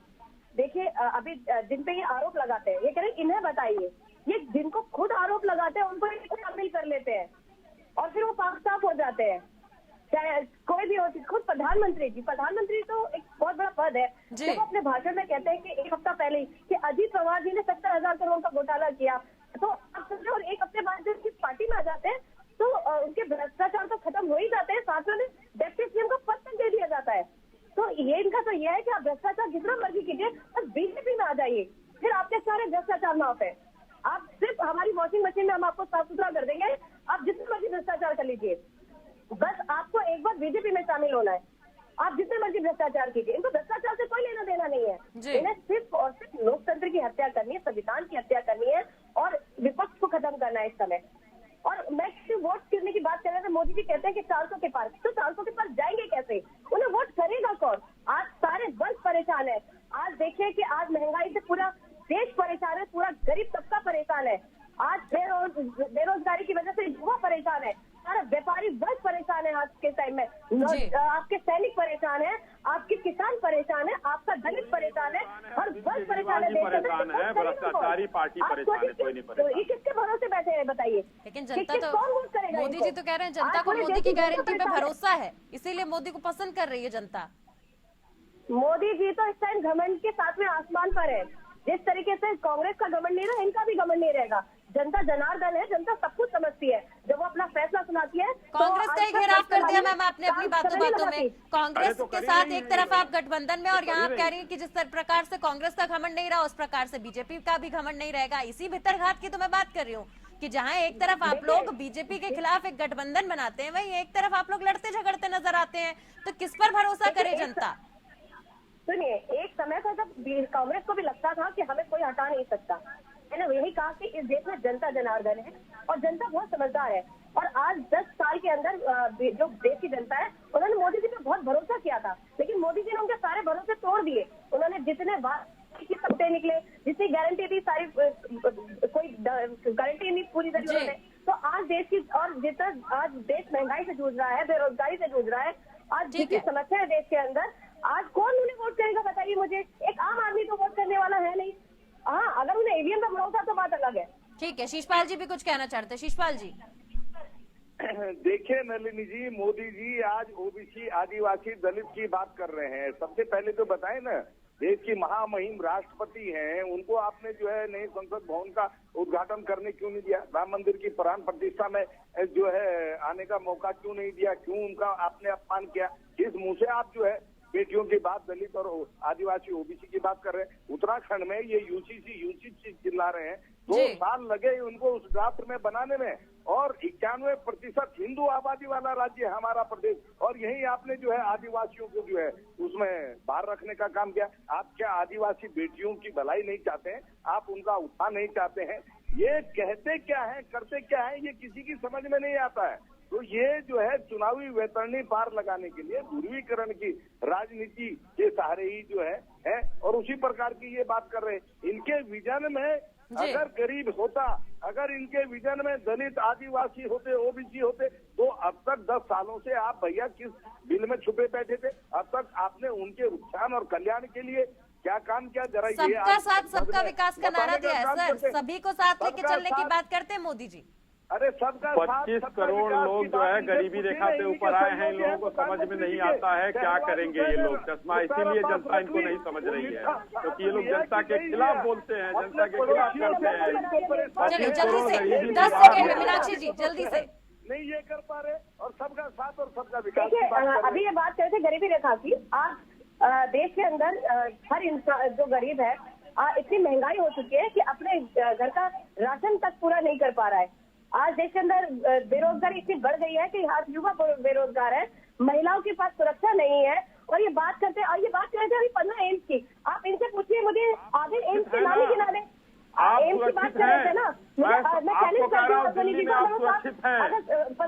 देखिए, अभी जिन पे ये आरोप लगाते हैं, ये कह रहे हैं इन्हें बताइए, ये जिनको खुद आरोप लगाते हैं उनको शामिल कर लेते हैं और फिर वो पाक साफ हो जाते हैं। चाहे कोई भी हो, खुद प्रधानमंत्री तो एक बहुत बड़ा पद है। जब वो अपने भाषण में कहते हैं कि एक हफ्ता पहले ही कि अजीत पवार जी ने 70,000 करोड़ का घोटाला किया, तो आप समझो, और एक हफ्ते बाद जब पार्टी में आ जाते हैं तो उनके भ्रष्टाचार तो खत्म हो ही जाते हैं, साथ में डिप्टी सीएम का पद तक दे दिया जाता है। तो ये इनका तो यह है कि आप भ्रष्टाचार जितना मर्जी कीजिए, बस बीजेपी में आ जाइए, फिर आपके सारे भ्रष्टाचार माफ है। आप सिर्फ हमारी वॉशिंग मशीन में हम आपको साफ सुथरा कर देंगे, आप जितना मर्जी भ्रष्टाचार कर लीजिए, बस आपको एक बार बीजेपी में शामिल होना है। आप जितने मर्जी भ्रष्टाचार कीजिए, इनको भ्रष्टाचार से कोई लेना देना नहीं है। इन्हें सिर्फ और सिर्फ लोकतंत्र की हत्या करनी है, संविधान की हत्या करनी है और विपक्ष को खत्म करना है इस समय। और मैं वोट करने की बात कर रहे थे, मोदी जी कहते हैं कि 400 के पार, तो 400 के पार जाएंगे कैसे? उन्हें वोट करेगा कौन? आज सारे वर्ग परेशान है। आज देखिए कि आज महंगाई से पूरा देश परेशान है, पूरा गरीब तबका परेशान है। आज बेरोजगारी की वजह से युवा परेशान है, सारा व्यापारी वर्ग परेशान है आज के टाइम में। आपके सैनिक परेशान है, आपके किसान परेशान है, आपका दलित परेशान है, हर वर्ग परेशान है। भ्रष्टाचारी पार्टी परेशान है, कोई नहीं तो परेशान। ये किसके भरोसे बैठे हैं बताइए? लेकिन जनता तो, कौन वोट करेगा? मोदी जी तो कह रहे हैं जनता को मोदी की गारंटी पे भरोसा है, इसीलिए मोदी को पसंद कर रही है जनता। मोदी जी तो इस टाइम घमंड के साथ में आसमान पर है। जिस तरीके से कांग्रेस का घमंड नहीं रहा, इनका भी घमंड नहीं रहेगा। जनता जनार्दन है, जनता सब कुछ समझती है। जब वो अपना फैसला सुनाती है, कांग्रेस का ही घेराव कर दिया मैम आपने अपनी बातों में। कांग्रेस के साथ एक तरफ आप गठबंधन में, और यहाँ आप कह रही हैं कि जिस प्रकार से कांग्रेस का घमंड नहीं रहा, उस प्रकार से बीजेपी का भी घमंड नहीं रहेगा। इसी भितरघात की तो मैं बात कर रही हूँ कि जहाँ एक तरफ आप लोग बीजेपी के खिलाफ एक गठबंधन बनाते हैं, वहीं एक तरफ आप लोग लड़ते झगड़ते नजर आते हैं, तो किस पर भरोसा करे जनता? सुनिए, एक समय था जब कांग्रेस को भी लगता था कि हमें कोई हटा नहीं सकता, मैंने यही कहा कि इस देश में जनता जनार्दन है और जनता बहुत समझदार है। और आज 10 साल के अंदर जो देश की जनता है, उन्होंने मोदी जी पे बहुत भरोसा किया था, लेकिन मोदी जी ने उनके सारे भरोसे तोड़ दिए। उन्होंने जितने की सप्ते निकले, जितनी गारंटी थी, सारी कोई गारंटी नहीं पूरी करी उन्होंने। तो आज देश की, और जितना आज देश महंगाई से जूझ रहा है, बेरोजगारी से जूझ रहा है, आज जितनी समस्या है देश के अंदर, आज कौन उन्हें वोट करेगा बताइए मुझे? एक आम आदमी तो वोट करने वाला है नहीं। हाँ, अगर उन्हें ईवीएम का भरोसा तो बात अलग है। ठीक है, शीशपाल जी भी कुछ कहना चाहते हैं। शीशपाल जी देखिए नलिनी जी, मोदी जी आज ओबीसी, आदिवासी, दलित की बात कर रहे हैं। सबसे पहले तो बताएं ना, देश की महामहिम राष्ट्रपति हैं, उनको आपने जो है नए संसद भवन का उद्घाटन करने क्यों नहीं दिया? राम मंदिर की प्राण प्रतिष्ठा में जो है आने का मौका क्यों नहीं दिया? क्यों उनका आपने अपमान किया? किस मुंह से आप जो है बेटियों की बात, दलित और आदिवासी ओबीसी की बात कर रहे हैं? उत्तराखंड में ये यूसीसी चिल्ला रहे हैं। 2 साल लगे उनको उस ड्राफ्ट में बनाने में, और 91% हिंदू आबादी वाला राज्य है हमारा प्रदेश, और यही आपने जो है आदिवासियों को जो है उसमें बाहर रखने का काम किया। आप क्या आदिवासी बेटियों की भलाई नहीं चाहते हैं? आप उनका उत्थान नहीं चाहते हैं? ये कहते क्या है, करते क्या है, ये किसी की समझ में नहीं आता है। तो ये जो है चुनावी वैतरणी पार लगाने के लिए ध्रुवीकरण की राजनीति के सहारे ही जो है और उसी प्रकार की ये बात कर रहे हैं। इनके विजन में अगर गरीब होता, अगर इनके विजन में दलित, आदिवासी होते, ओबीसी होते, तो अब तक 10 सालों से आप भैया किस बिल में छुपे बैठे थे? अब तक आपने उनके उत्थान और कल्याण के लिए क्या काम किया? जरा ये सबका साथ सबका विकास का नारा दिया है सर, सभी को साथ लेके चलने की बात करते हैं मोदी जी। अरे सबका 25 करोड़ लोग जो है गरीबी रेखा से ऊपर आए हैं। इन लोगों को समझ में नहीं आता है क्या करेंगे ये लोग। चश्मा इसीलिए जनता इनको नहीं समझ रही है, क्योंकि ये लोग जनता के खिलाफ बोलते हैं, जनता के खिलाफ करते हैं। चलिए जल्दी से 10 सेकंड में मीनाक्षी जी जल्दी से। नहीं ये कर पा रहे, और सबका साथ और सबका विकास की देखिए, बात कर रहे अभी ये बात कर रहे थे गरीबी रेखा की। आज देश के अंदर हर इंसान जो गरीब है, इतनी महंगाई हो चुकी है कि अपने घर का राशन तक पूरा नहीं कर पा रहा है। आज देश के अंदर बेरोजगारी इतनी बढ़ गई है कि आज युवा बेरोजगार है, महिलाओं के पास सुरक्षा नहीं है। और ये बात करते हैं, और ये बात कर रहे थे अभी 15 एम्स की। आप इनसे पूछिए मुझे आधे एम्स के नाम ही गिना दें। आप एम्स की बात कर रहे थे ना, मैं चैलेंज करती हूँ दिल्ली में आप सुरक्षित हैं।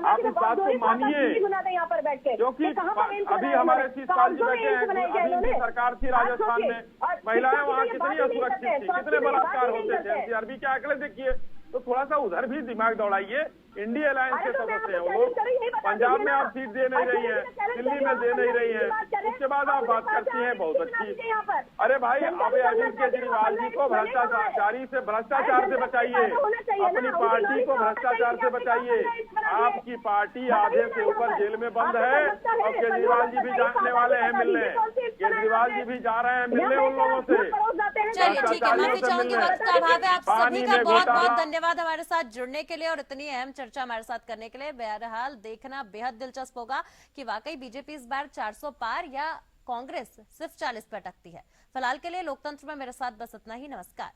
आप इस बात को मानिए, यहाँ पर बैठ के क्योंकि अभी हमारे 30 साल जी बैठे हैं, अभी की सरकार थी राजस्थान में, महिलाएं वहाँ कितनी असुरक्षित थी, कितने बलात्कार होते थे। एनसीआरबी के आंकड़े देखिए, तो थोड़ा सा उधर भी दिमाग दौड़ाइए। इंडिया अलायंस के सदस्य हैं वो लोग, पंजाब में आप सीट दे नहीं रही हैं, दिल्ली में दे नहीं रही हैं, उसके बाद आप बात करती हैं बहुत अच्छी। अरे भाई, अब अरविंद केजरीवाल जी को भ्रष्टाचार से बचाइए, अपनी पार्टी को भ्रष्टाचार से बचाइए। आपकी पार्टी आधे से ऊपर जेल में बंद है, और केजरीवाल जी भी जाने वाले हैं मिलने, केजरीवाल जी भी जा रहे हैं मिलने उन लोगों से। चलिए ठीक है, माफी चाहूंगी, वक्त का अभाव है। आप सभी का बहुत बहुत धन्यवाद हमारे साथ जुड़ने के लिए और इतनी अहम चर्चा हमारे साथ करने के लिए। बहरहाल देखना बेहद दिलचस्प होगा कि वाकई बीजेपी इस बार 400 पार या कांग्रेस सिर्फ 40 पर अटकती है। फिलहाल के लिए लोकतंत्र में मेरे साथ बस इतना ही। नमस्कार।